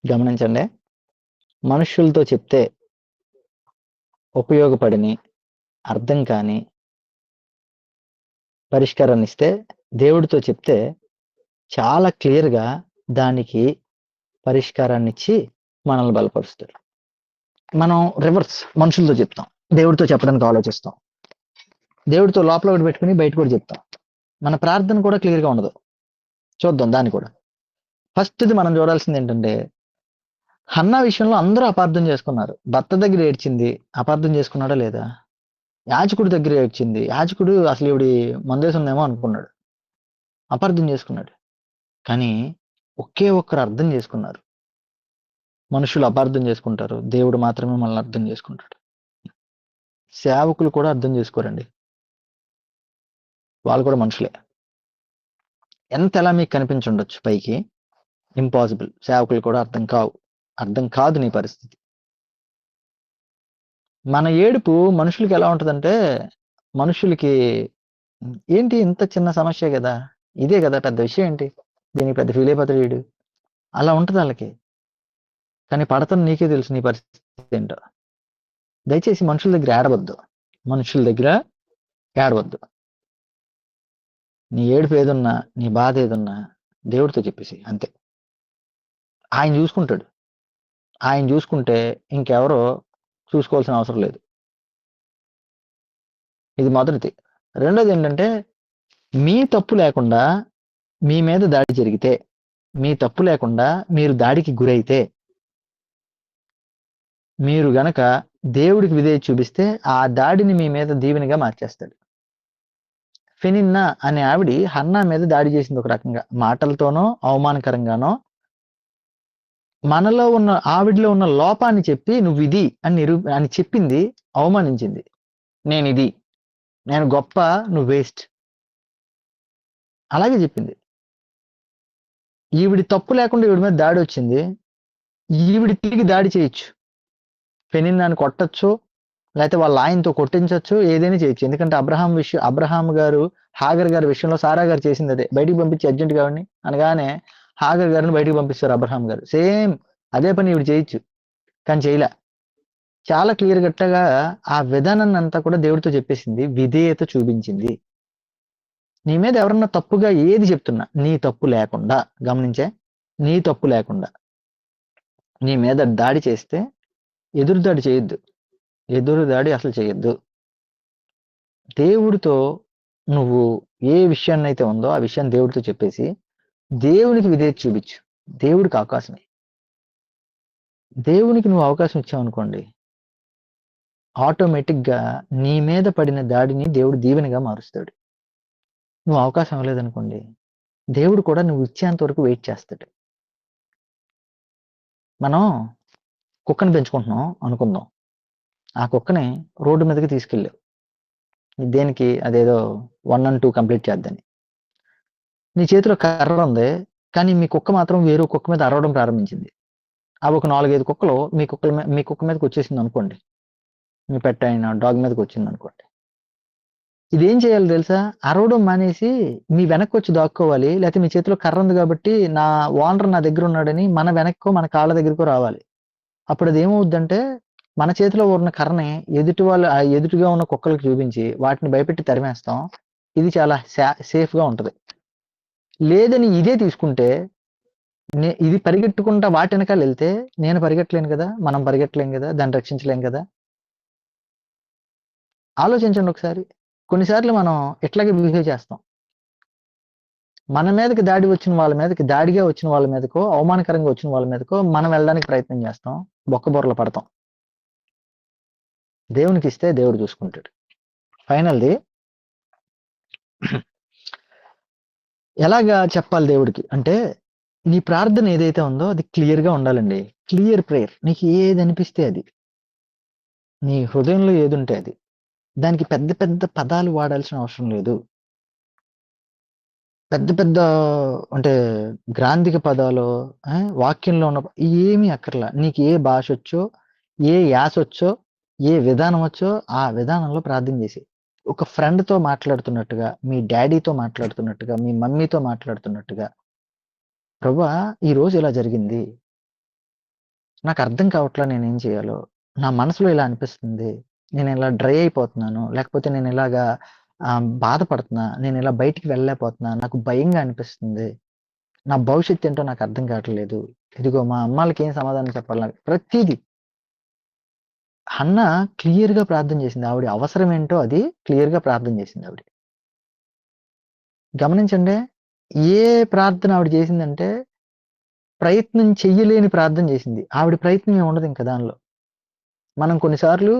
గమనించండి. మనుషులతో చెప్తే ఉపయోగపడని, అర్థం కాని పరిష్కారాన్ని ఇస్తే, దేవుడితో చెప్తే చాలా క్లియర్‌గా దానికి పరిష్కారాన్ని ఇచ్చి మనల్ని బలపరుస్తాడు. మనం రివర్స్ మనుషులతో చెప్తాం. దేవుడితో చెప్పడానికి ఆలోచిస్తాం. దేవుడితో లోపల ఒకటి పెట్టుకుని బయట కూడా చెప్తాం. మన ప్రార్థన కూడా క్లియర్‌గా ఉండదు. చూద్దాం దాన్ని కూడా. ఫస్ట్‌ది మనం చూడాల్సింది ఏంటంటే, హన్నా విషయంలో అందరూ అపార్థం చేసుకున్నారు. భర్త దగ్గర ఏడ్చింది. అపార్థం చేసుకున్నాడా లేదా? యాజకుడి దగ్గర ఏడ్చింది. యాజకుడు అసలు ఈవిడి మందేసుందేమో అనుకున్నాడు. అపార్థం చేసుకున్నాడు. కానీ ఒకే ఒక్కరు అర్థం చేసుకున్నారు. మనుషులు అపార్థం చేసుకుంటారు. దేవుడు మాత్రమే మనల్ని అర్థం చేసుకుంటాడు. సేవకులు కూడా అర్థం చేసుకోరండి. వాళ్ళు కూడా మనుషులే. ఎంతలా మీకు కనిపించుండొచ్చు పైకి. ఇంపాసిబుల్. సేవకులు కూడా అర్థం కాదు నీ పరిస్థితి. మన ఏడుపు మనుషులకి ఎలా ఉంటదంటే, మనుషులకి ఏంటి ఇంత చిన్న సమస్యే గదా! ఇదే గదా పెద్ద విషయం ఏంటి? దీనికి పెద్ద ఫీల్ అయిపోతాడు ఈడు. అలా ఉంటది ఆళ్ళకి. కానీ పడతను నీకే తెలుసు నీ పరిస్థితి ఏంటో. దయచేసి మనుషుల దగ్గర ఏడవద్దు. మనుషుల దగ్గర ఏడవద్దు. నీ ఏడుపు ఏదున్నా, నీ బాధ ఏదున్నా దేవుడితో చెప్పేసేయ్ అంతే. ఆయన చూసుకుంటాడు. ఆయన చూసుకుంటే ఇంకెవరో చూసుకోవాల్సిన అవసరం లేదు. ఇది మొదటిది. రెండోది ఏంటంటే, మీ తప్పు లేకుండా మీ మీద దాడి జరిగితే, మీ తప్పు లేకుండా మీరు దాడికి గురైతే, మీరు గనక దేవుడికి విధేయత చూపిస్తే ఆ దాడిని మీ మీద దీవెనగా మార్చేస్తాడు. ఫెనిన్నా అనే ఆవిడ హన్నా మీద దాడి చేసింది ఒక రకంగా. మాటలతోనో, అవమానకరంగానో మనలో ఉన్న ఆవిడలో ఉన్న లోపాన్ని చెప్పి నువ్వు ఇది అని చెప్పింది, అవమానించింది. నేనిది, నేను గొప్ప, నువ్వు వేస్ట్. అలాగే చెప్పింది. ఈవిడి తప్పు లేకుండా ఈవిడి మీద దాడి వచ్చింది. ఈవిడి తిరిగి దాడి చేయొచ్చు. ఫెనిన్నాని కొట్టొచ్చు, లేకపోతే వాళ్ళ ఆయనతో కొట్టించొచ్చు, ఏదైనా చేయొచ్చు. ఎందుకంటే అబ్రహాం గారు హాగర్ గారి విషయంలో సారా గారు చేసింది అదే. బయటికి పంపించి అర్జెంట్ గారిని అనగానే హాగర్ గారిని బయటికి పంపిస్తారు అబ్రహాం గారు. సేమ్ అదే పని ఈవిడ చేయొచ్చు, కానీ చేయలే. చాలా క్లియర్ గట్టగా ఆ విధానాన్ని అంతా కూడా దేవుడితో చెప్పేసింది, విధేయత చూపించింది. నీ మీద ఎవరన్నా తప్పుగా ఏది చెప్తున్నా నీ తప్పు లేకుండా, గమనించే, నీ తప్పు లేకుండా నీ మీద దాడి చేస్తే ఎదురు దాడి చేయొద్దు. ఎదురు దాడి అసలు చేయొద్దు. దేవుడితో నువ్వు ఏ విషయాన్నైతే ఉందో ఆ విషయాన్ని దేవుడితో చెప్పేసి దేవునికి విధేయత చూపించు. దేవుడికి అవకాశమే. దేవునికి నువ్వు అవకాశం ఇచ్చావు అనుకోండి, ఆటోమేటిక్గా నీ మీద పడిన దాడిని దేవుడు దీవెనగా మారుస్తాడు. నువ్వు అవకాశం ఇవ్వలేదనుకోండి, దేవుడు కూడా నువ్వు ఇచ్చేంత వరకు వెయిట్ చేస్తాడు. మనం కుక్కని పెంచుకుంటున్నాం అనుకుందాం. ఆ కుక్కని రోడ్డు మీదకి తీసుకెళ్ళావు. దేనికి? అదేదో 1 and 2 కంప్లీట్ చేద్దని. నీ చేతిలో కర్ర ఉంది, కానీ మీ కుక్క మాత్రం వేరే కుక్క మీద అరవడం ప్రారంభించింది. అవి ఒక 4-5 కుక్కలు మీ కుక్క మీదకి వచ్చేసింది అనుకోండి. మీ పెట్ అయిన డాగ్ మీదకి వచ్చింది అనుకోండి. ఇదేం చేయాలి తెలుసా? అరవడం మానేసి మీ వెనక్కి వచ్చి దాక్కోవాలి. లేకపోతే మీ చేతిలో కర్ర ఉంది కాబట్టి నా ఓనర్ నా దగ్గర ఉన్నాడని మన వెనక్కో మన కాళ్ళ దగ్గరకో రావాలి. అప్పుడు అది ఏమవుద్దంటే, మన చేతిలో ఉన్న కర్రని ఎదుటిగా ఉన్న కుక్కలకు చూపించి వాటిని భయపెట్టి తరిమేస్తాం. ఇది చాలా సేఫ్‌గా ఉంటది. లేదని ఇదే తీసుకుంటే ఇది పరిగెట్టుకుంటా వాటి వెనకాల వెళ్తే నేను పరిగెట్టలేను కదా! మనం పరిగెట్టలేం కదా! దాన్ని రక్షించలేం కదా! ఆలోచించండి ఒకసారి. కొన్నిసార్లు మనం ఇట్లాగే బిహేవ్ చేస్తాం. మన మీదకి దాడిగా వచ్చిన వాళ్ళ మీదకో, అవమానకరంగా వచ్చిన వాళ్ళ మీదకో మనం వెళ్ళడానికి ప్రయత్నం చేస్తాం, బొక్కబొర్రలు పడతాం. దేవునికి ఇస్తే దేవుడు చూసుకుంటాడు. ఫైనల్ది ఎలాగా చెప్పాలి దేవుడికి అంటే, నీ ప్రార్థన ఏదైతే ఉందో అది క్లియర్గా ఉండాలండి. Clear prayer. నీకు ఏది అనిపిస్తే అది, నీ హృదయంలో ఏది ఉంటే అది. దానికి పెద్ద పెద్ద పదాలు వాడాల్సిన అవసరం లేదు. పెద్ద పెద్ద అంటే గ్రాంధిక పదాలు, వాక్యంలో ఉన్న ఏమీ అక్కర్లా. నీకు ఏ భాష వచ్చో, ఏ యాస వచ్చో, ఏ విధానం వచ్చో ఆ విధానంలో ప్రార్థన చేసి, ఒక ఫ్రెండ్తో మాట్లాడుతున్నట్టుగా, మీ డాడీతో మాట్లాడుతున్నట్టుగా, మీ మమ్మీతో మాట్లాడుతున్నట్టుగా, ప్రభువా ఈ రోజు ఇలా జరిగింది, నాకు అర్థం కావట్లా, నేనేం చేయాలో, నా మనసులో ఇలా అనిపిస్తుంది, నేను ఇలా డ్రై అయిపోతున్నాను, లేకపోతే నేను ఇలాగా బాధపడుతున్నా, నేను ఇలా బయటికి వెళ్ళలేకపోతున్నా, నాకు భయంగా అనిపిస్తుంది, నా భవిష్యత్తు ఏంటో నాకు అర్థం కావట్లేదు, ఇదిగో మా అమ్మాలకి ఏం సమాధానం చెప్పాలి, నాకు ప్రతిదీ. హన్నా క్లియర్గా ప్రార్థన చేసింది. ఆవిడ అవసరం ఏంటో అది క్లియర్గా ప్రార్థన చేసింది ఆవిడ. గమనించండి, ఏ ప్రార్థన ఆవిడ చేసిందంటే ప్రయత్నం చెయ్యలేని ప్రార్థన చేసింది. ఆవిడ ప్రయత్నం ఏమి ఉండదు ఇంకా దానిలో. మనం కొన్నిసార్లు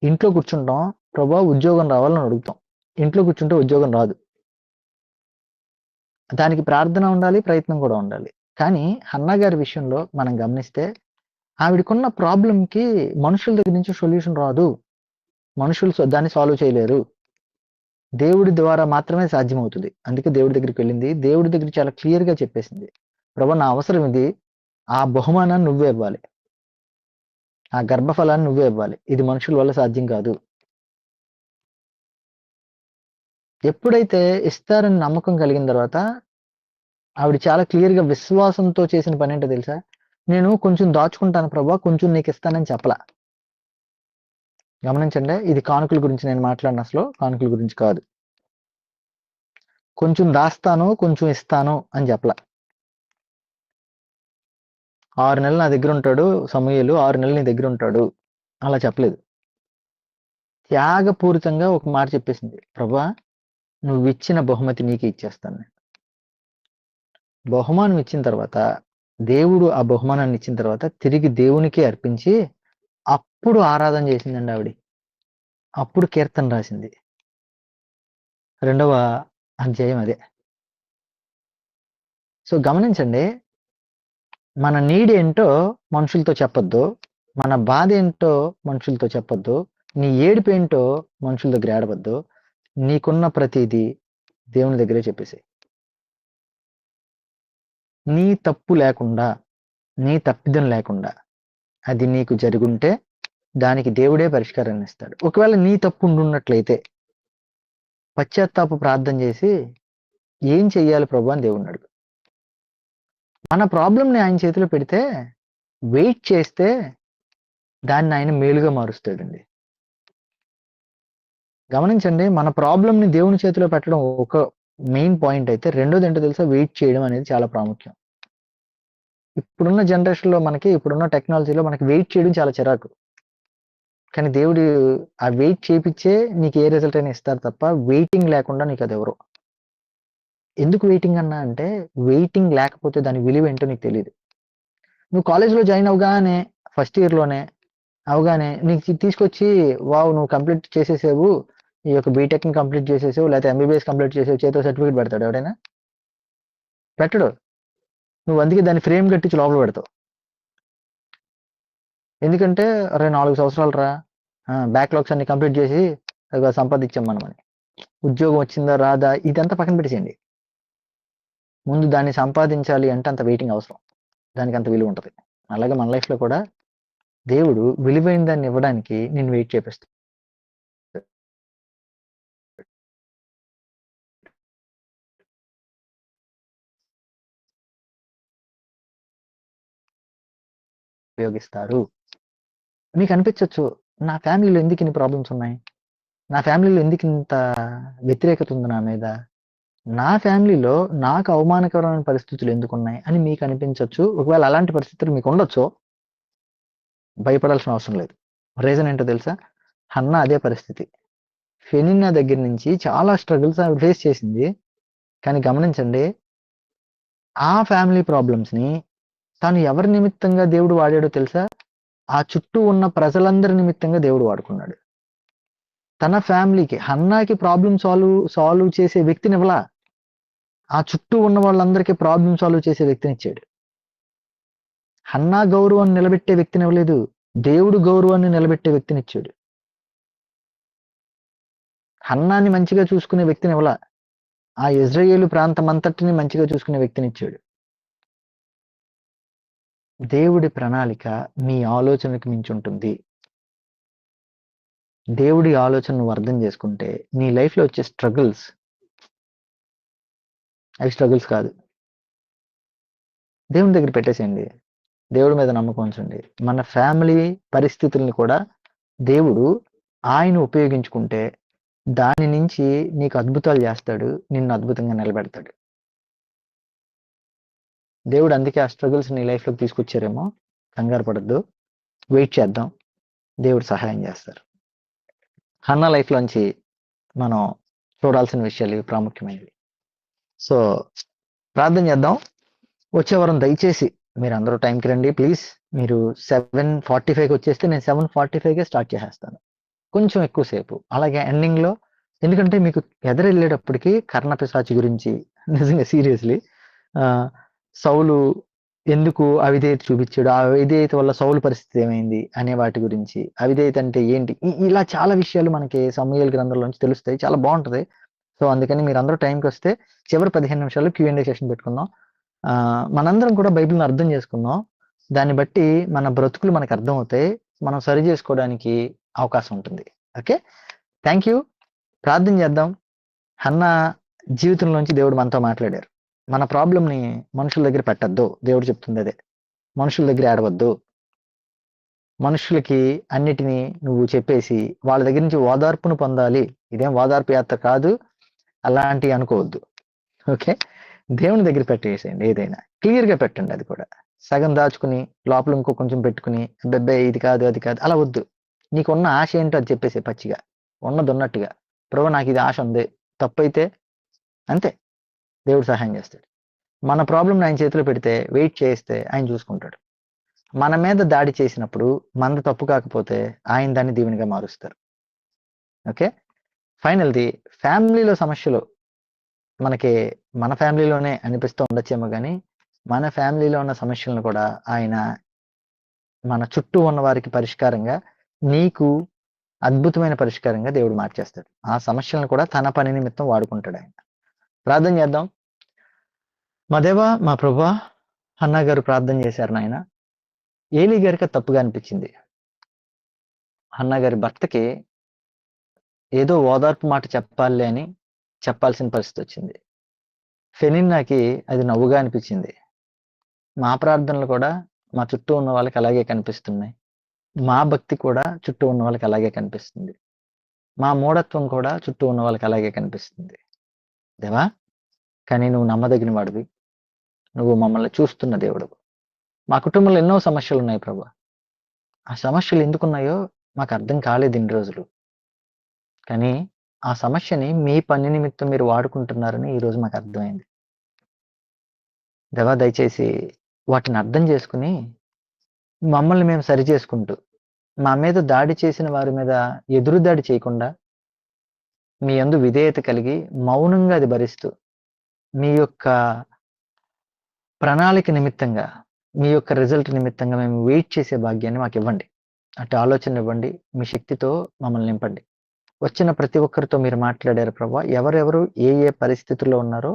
ఇంట్లో కూర్చుంటాం, ప్రభువా ఉద్యోగం రావాలని అడుగుతాం. ఇంట్లో కూర్చుంటే ఉద్యోగం రాదు. దానికి ప్రార్థన ఉండాలి, ప్రయత్నం కూడా ఉండాలి. కానీ హన్నా గారి విషయంలో మనం గమనిస్తే ఆవిడకున్న ప్రాబ్లంకి మనుషుల దగ్గర నుంచి సొల్యూషన్ రాదు. మనుషులు దాన్ని సాల్వ్ చేయలేరు. దేవుడి ద్వారా మాత్రమే సాధ్యమవుతుంది. అందుకే దేవుడి దగ్గరికి వెళ్ళింది. దేవుడి దగ్గర చాలా క్లియర్గా చెప్పేసింది, ప్రభువా నా అవసరం ఇది, ఆ బహుమానాన్ని నువ్వే ఇవ్వాలి, ఆ గర్భఫలాన్ని నువ్వే ఇవ్వాలి, ఇది మనుషుల వల్ల సాధ్యం కాదు. ఎప్పుడైతే ఇస్తారని నమ్మకం కలిగిన తర్వాత ఆవిడ చాలా క్లియర్గా విశ్వాసంతో చేసిన పని ఏంటో తెలుసా, నేను కొంచెం దాచుకుంటాను ప్రభువా, కొంచెం నీకు ఇస్తానని చెప్పలా. గమనించండి, ఇది కానుకల గురించి నేను మాట్లాడిన, అసలు కానుకల గురించి కాదు. కొంచెం దాస్తాను, కొంచెం ఇస్తాను అని చెప్పలా. 6 నెలలు నా దగ్గర ఉంటాడు సమూయేలు, 6 నెలలు నీ దగ్గర ఉంటాడు అలా చెప్పలేదు. త్యాగపూరితంగా ఒక మాట చెప్పేసింది, ప్రభువా నువ్వు ఇచ్చిన బహుమతి నీకే ఇచ్చేస్తాను. బహుమానం ఇచ్చిన తర్వాత, దేవుడు ఆ బహుమానాన్ని ఇచ్చిన తర్వాత తిరిగి దేవునికే అర్పించి అప్పుడు ఆరాధన చేసిందండి ఆవిడ. అప్పుడు కీర్తన రాసింది. 2వ అధ్యాయం అదే. సో గమనించండి, మన నీడ్ ఏంటో మనుషులతో చెప్పొద్దు, మన బాధ ఏంటో మనుషులతో చెప్పొద్దు, నీ ఏడుపు ఏంటో మనుషుల దగ్గర ఏడవద్దు, నీకున్న ప్రతిదీ దేవుని దగ్గరే చెప్పేసి. నీ తప్పు లేకుండా, నీ తప్పిదం లేకుండా అది నీకు జరుగుంటే దానికి దేవుడే పరిష్కారాన్ని ఇస్తాడు. ఒకవేళ నీ తప్పు ఉండున్నట్లయితే పశ్చాత్తాప ప్రార్థన చేసి ఏం చెయ్యాలి ప్రభు అని దేవుడిని అడుగు. మన ప్రాబ్లంని ఆయన చేతిలో పెడితే, వెయిట్ చేస్తే దాన్ని ఆయన మేలుగా మారుస్తాడండి. గమనించండి, మన ప్రాబ్లంని దేవుని చేతిలో పెట్టడం ఒక మెయిన్ పాయింట్ అయితే, రెండోది ఏంటో తెలుసా, వెయిట్ చేయడం అనేది చాలా ప్రాముఖ్యం. ఇప్పుడున్న జనరేషన్లో మనకి, ఇప్పుడున్న టెక్నాలజీలో మనకి వెయిట్ చేయడం చాలా చిరాకు. కానీ దేవుడు ఆ వెయిట్ చేపించే నీకు ఏ రిజల్ట్ అయినా ఇస్తారు తప్ప, వెయిటింగ్ లేకుండా నీకు అది ఎవరు. ఎందుకు వెయిటింగ్ అన్నా అంటే, వెయిటింగ్ లేకపోతే దాని విలువ ఏంటో నీకు తెలియదు. నువ్వు కాలేజ్లో జాయిన్ అవగానే, ఫస్ట్ ఇయర్లోనే అవగానే నీకు తీసుకొచ్చి, వావ్ నువ్వు కంప్లీట్ చేసేసావు, ఈ యొక్క బీటెక్ని కంప్లీట్ చేసేసావు, లేకపోతే ఎంబీబీఎస్ కంప్లీట్ చేసావు, చేతితో సర్టిఫికేట్ పెడతాడు ఎవడైనా? పెట్టడు. నువ్వు అందుకే దాన్ని ఫ్రేమ్ కట్టించి లోపల పెడతావు. ఎందుకంటే అరే 4 సంవత్సరాలు రా, బ్యాక్లాగ్స్ అన్ని కంప్లీట్ చేసి సంపాదించాం మనమని. ఉద్యోగం వచ్చిందా రాదా ఇదంతా పక్కన పెట్టేసేయండి. ముందు దాన్ని సంపాదించాలి అంటే అంత వెయిటింగ్ అవసరం, దానికి అంత విలువ ఉంటుంది. అలాగే మన లైఫ్లో కూడా దేవుడు విలువైన దాన్ని ఇవ్వడానికి నేను వెయిట్ చేపిస్తాను. ఉపయోగిస్తారు. మీకు అనిపించవచ్చు, నా ఫ్యామిలీలో ఎందుకు ఇన్ని ప్రాబ్లమ్స్ ఉన్నాయి, నా ఫ్యామిలీలో ఎందుకు ఇంత వ్యతిరేకత ఉంది నా మీద, నా ఫ్యామిలీలో నాకు అవమానకరమైన పరిస్థితులు ఎందుకు ఉన్నాయి అని మీకు అనిపించవచ్చు. ఒకవేళ అలాంటి పరిస్థితులు మీకు ఉండొచ్చు, భయపడాల్సిన అవసరం లేదు. రీజన్ ఏంటో తెలుసా, హన్నా అదే పరిస్థితి. ఫెనిన్నా దగ్గర నుంచి చాలా స్ట్రగుల్స్ ఫేస్ చేసింది. కానీ గమనించండి, ఆ ఫ్యామిలీ ప్రాబ్లమ్స్ని తను ఎవరి నిమిత్తంగా దేవుడు వాడాడో తెలుసా? ఆ చుట్టూ ఉన్న ప్రజలందరి నిమిత్తంగా దేవుడు వాడుకున్నాడు. తన ఫ్యామిలీకి, హన్నాకి ప్రాబ్లమ్ సాల్వ్ చేసే వ్యక్తిని ఇవ్వలా. ఆ చుట్టూ ఉన్న వాళ్ళందరికీ ప్రాబ్లమ్ సాల్వ్ చేసే వ్యక్తిని ఇచ్చాడు. హన్నా గౌరవాన్ని నిలబెట్టే వ్యక్తిని ఇవ్వలేదు, దేవుడు గౌరవాన్ని నిలబెట్టే వ్యక్తిని ఇచ్చాడు. హన్నాని మంచిగా చూసుకునే వ్యక్తిని ఇవ్వలా, ఆ ఇజ్రాయేలు ప్రాంతం అంతటిని మంచిగా చూసుకునే వ్యక్తిని ఇచ్చాడు. దేవుడి ప్రణాళిక మీ ఆలోచనకు మించి ఉంటుంది. దేవుడి ఆలోచన నువ్వు అర్థం చేసుకుంటే నీ లైఫ్లో వచ్చే స్ట్రగుల్స్ అవి స్ట్రగుల్స్ కాదు. దేవుని దగ్గర పెట్టేసేయండి, దేవుడి మీద నమ్మకం ఉంచండి. మన ఫ్యామిలీ పరిస్థితుల్ని కూడా దేవుడు ఆయన ఉపయోగించుకుంటే దాని నుంచి నీకు అద్భుతాలు చేస్తాడు, నిన్ను అద్భుతంగా నిలబెడతాడు. దేవుడు అందుకే ఆ స్ట్రగుల్స్ నీ లైఫ్లోకి తీసుకొచ్చారేమో. కంగారు పడద్దు, వెయిట్ చేద్దాం, దేవుడు సహాయం చేస్తారు. హన్నా లైఫ్లోంచి మనం చూడాల్సిన విషయాలు ఇవి ప్రాముఖ్యమైనవి. సో ప్రార్థన చేద్దాం. వచ్చే వారం దయచేసి మీరు అందరూ టైంకి రండి ప్లీజ్. మీరు 7:45కి వచ్చేస్తే నేను 7:45కే స్టార్ట్ చేసేస్తాను, కొంచెం ఎక్కువసేపు. అలాగే ఎండింగ్లో, ఎందుకంటే మీకు ఎదురెళ్ళేటప్పటికి కర్ణపిశాచి గురించి నిజంగా సీరియస్లీ సౌలు ఎందుకు అవిధేయత చూపించాడు, ఆ అవిధేయత వల్ల సౌలు పరిస్థితి ఏమైంది అనే వాటి గురించి, అవిధేయత అంటే ఏంటి, ఇలా చాలా విషయాలు మనకి సమూయేలు గ్రంథంలో నుంచి తెలుస్తాయి. చాలా బాగుంటది. సో అందుకని మీరు అందరూ టైంకి వస్తే చివరి 15 నిమిషాలు Q&A సెషన్ పెట్టుకుందాం. మనందరం కూడా బైబిల్ని అర్థం చేసుకుందాం. దాన్ని బట్టి మన బ్రతుకులు మనకు అర్థం అవుతాయి, మనం సరి చేసుకోవడానికి అవకాశం ఉంటుంది. Okay, thank you. ప్రార్థన చేద్దాం. హన్నా జీవితంలోంచి దేవుడు మనతో మాట్లాడారు. మన ప్రాబ్లంని మనుషుల దగ్గర పెట్టద్దు, దేవుడు చెప్తుంది అదే. మనుషుల దగ్గర ఆడవద్దు, మనుషులకి అన్నిటినీ నువ్వు చెప్పేసి వాళ్ళ దగ్గర నుంచి ఓదార్పును పొందాలి. ఇదేం ఓదార్పు యాత్ర కాదు, అలాంటివి అనుకోవద్దు. ఓకే, దేవుని దగ్గర పెట్టేసేయండి. ఏదైనా క్లియర్గా పెట్టండి, అది కూడా సగం దాచుకుని లోపల ఇంకో కొంచెం పెట్టుకుని అబ్బాయి ఇది కాదు అది కాదు అలా వద్దు. నీకున్న ఆశ ఏంటో అది చెప్పేసే పచ్చిగా, ఉన్నది ఉన్నట్టుగా. ప్రభు నాకు ఇది ఆశ ఉంది, తప్పైతే అంతే, దేవుడు సహాయం చేస్తాడు. మన ప్రాబ్లం ఆయన చేతిలో పెడితే వెయిట్ చేస్తే ఆయన చూసుకుంటాడు. మన మీద దాడి చేసినప్పుడు మనది తప్పు కాకపోతే ఆయన దాన్ని దీవెనగా మారుస్తారు. ఓకే, ఫైనల్ది ఫ్యామిలీలో సమస్యలు మనకి మన ఫ్యామిలీలోనే అనిపిస్తూ ఉండొచ్చేమో, కానీ మన ఫ్యామిలీలో ఉన్న సమస్యలను కూడా ఆయన మన చుట్టూ ఉన్న వారికి పరిష్కారంగా, నీకు అద్భుతమైన పరిష్కారంగా దేవుడు మార్చేస్తాడు. ఆ సమస్యలను కూడా తన పని నిమిత్తం వాడుకుంటాడు ఆయన. ప్రార్థన చేద్దాం. మా దేవా, మా ప్రభువా, హన్నా గారు ప్రార్థన చేశారు నాయన. ఏలీ గారికి తప్పుగా అనిపించింది. హన్నా గారి భర్తకి ఏదో ఓదార్పు మాట చెప్పాలి అని చెప్పాల్సిన పరిస్థితి వచ్చింది. ఫెనిన్నాకి అది నవ్వుగా అనిపించింది. మా ప్రార్థనలు కూడా మా చుట్టూ ఉన్న వాళ్ళకి అలాగే కనిపిస్తున్నాయి. మా భక్తి కూడా చుట్టూ ఉన్న వాళ్ళకి అలాగే కనిపిస్తుంది. మా మూఢత్వం కూడా చుట్టూ ఉన్న వాళ్ళకి అలాగే కనిపిస్తుంది. దేవా, కానీ నువ్వు నమ్మదగిన వాడివి, నువ్వు మమ్మల్ని చూస్తున్న దేవుడు. మా కుటుంబంలో ఎన్నో సమస్యలు ఉన్నాయి ప్రభు. ఆ సమస్యలు ఎందుకున్నాయో మాకు అర్థం కాలేదు ఇన్ని రోజులు, కానీ ఆ సమస్యని మీ పని నిమిత్తం మీరు వాడుకుంటున్నారని ఈరోజు మాకు అర్థమైంది. దేవా, దయచేసి వాటిని అర్థం చేసుకుని మమ్మల్ని మేము సరి చేసుకుంటూ, మా మీద దాడి చేసిన వారి మీద ఎదురు దాడి చేయకుండా మీ యందు విధేయత కలిగి మౌనంగా అది భరిస్తూ, మీ యొక్క ప్రణాళిక నిమిత్తంగా, మీ యొక్క రిజల్ట్ నిమిత్తంగా మేము వెయిట్ చేసే భాగ్యాన్ని మాకు ఇవ్వండి. అటు ఆలోచన ఇవ్వండి, మీ శక్తితో మమ్మల్ని నింపండి. వచ్చిన ప్రతి ఒక్కరితో మీరు మాట్లాడారు ప్రభా. ఎవరెవరు ఏ ఏ పరిస్థితుల్లో ఉన్నారో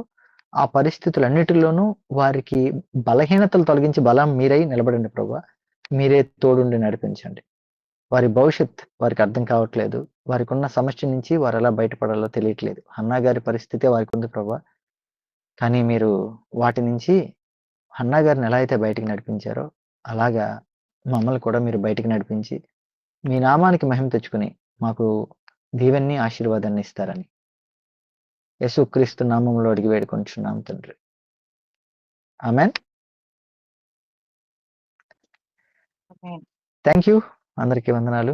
ఆ పరిస్థితులన్నిటిలోనూ వారికి బలహీనతలు తొలగించి బలం మీరై నిలబడండి ప్రభా. మీరే తోడుండి నడిపించండి. వారి భవిష్యత్ వారికి అర్థం కావట్లేదు, వారికి ఉన్న సమస్య నుంచి వారు ఎలా బయటపడాలో తెలియట్లేదు. హన్నా గారి పరిస్థితే వారికి ఉంది ప్రభా, కానీ మీరు వాటి నుంచి హన్నా గారిని ఎలా అయితే బయటికి నడిపించారో అలాగా మమ్మల్ని కూడా మీరు బయటికి నడిపించి మీ నామానికి మహిమ తెచ్చుకుని మాకు దీవెన్ని ఆశీర్వాదాన్ని ఇస్తారని యేసుక్రీస్తు నామంలో అడిగి వేడుకుంటున్నాం తండ్రి. ఆమేన్. Thank you. అందరికీ వందనాలు.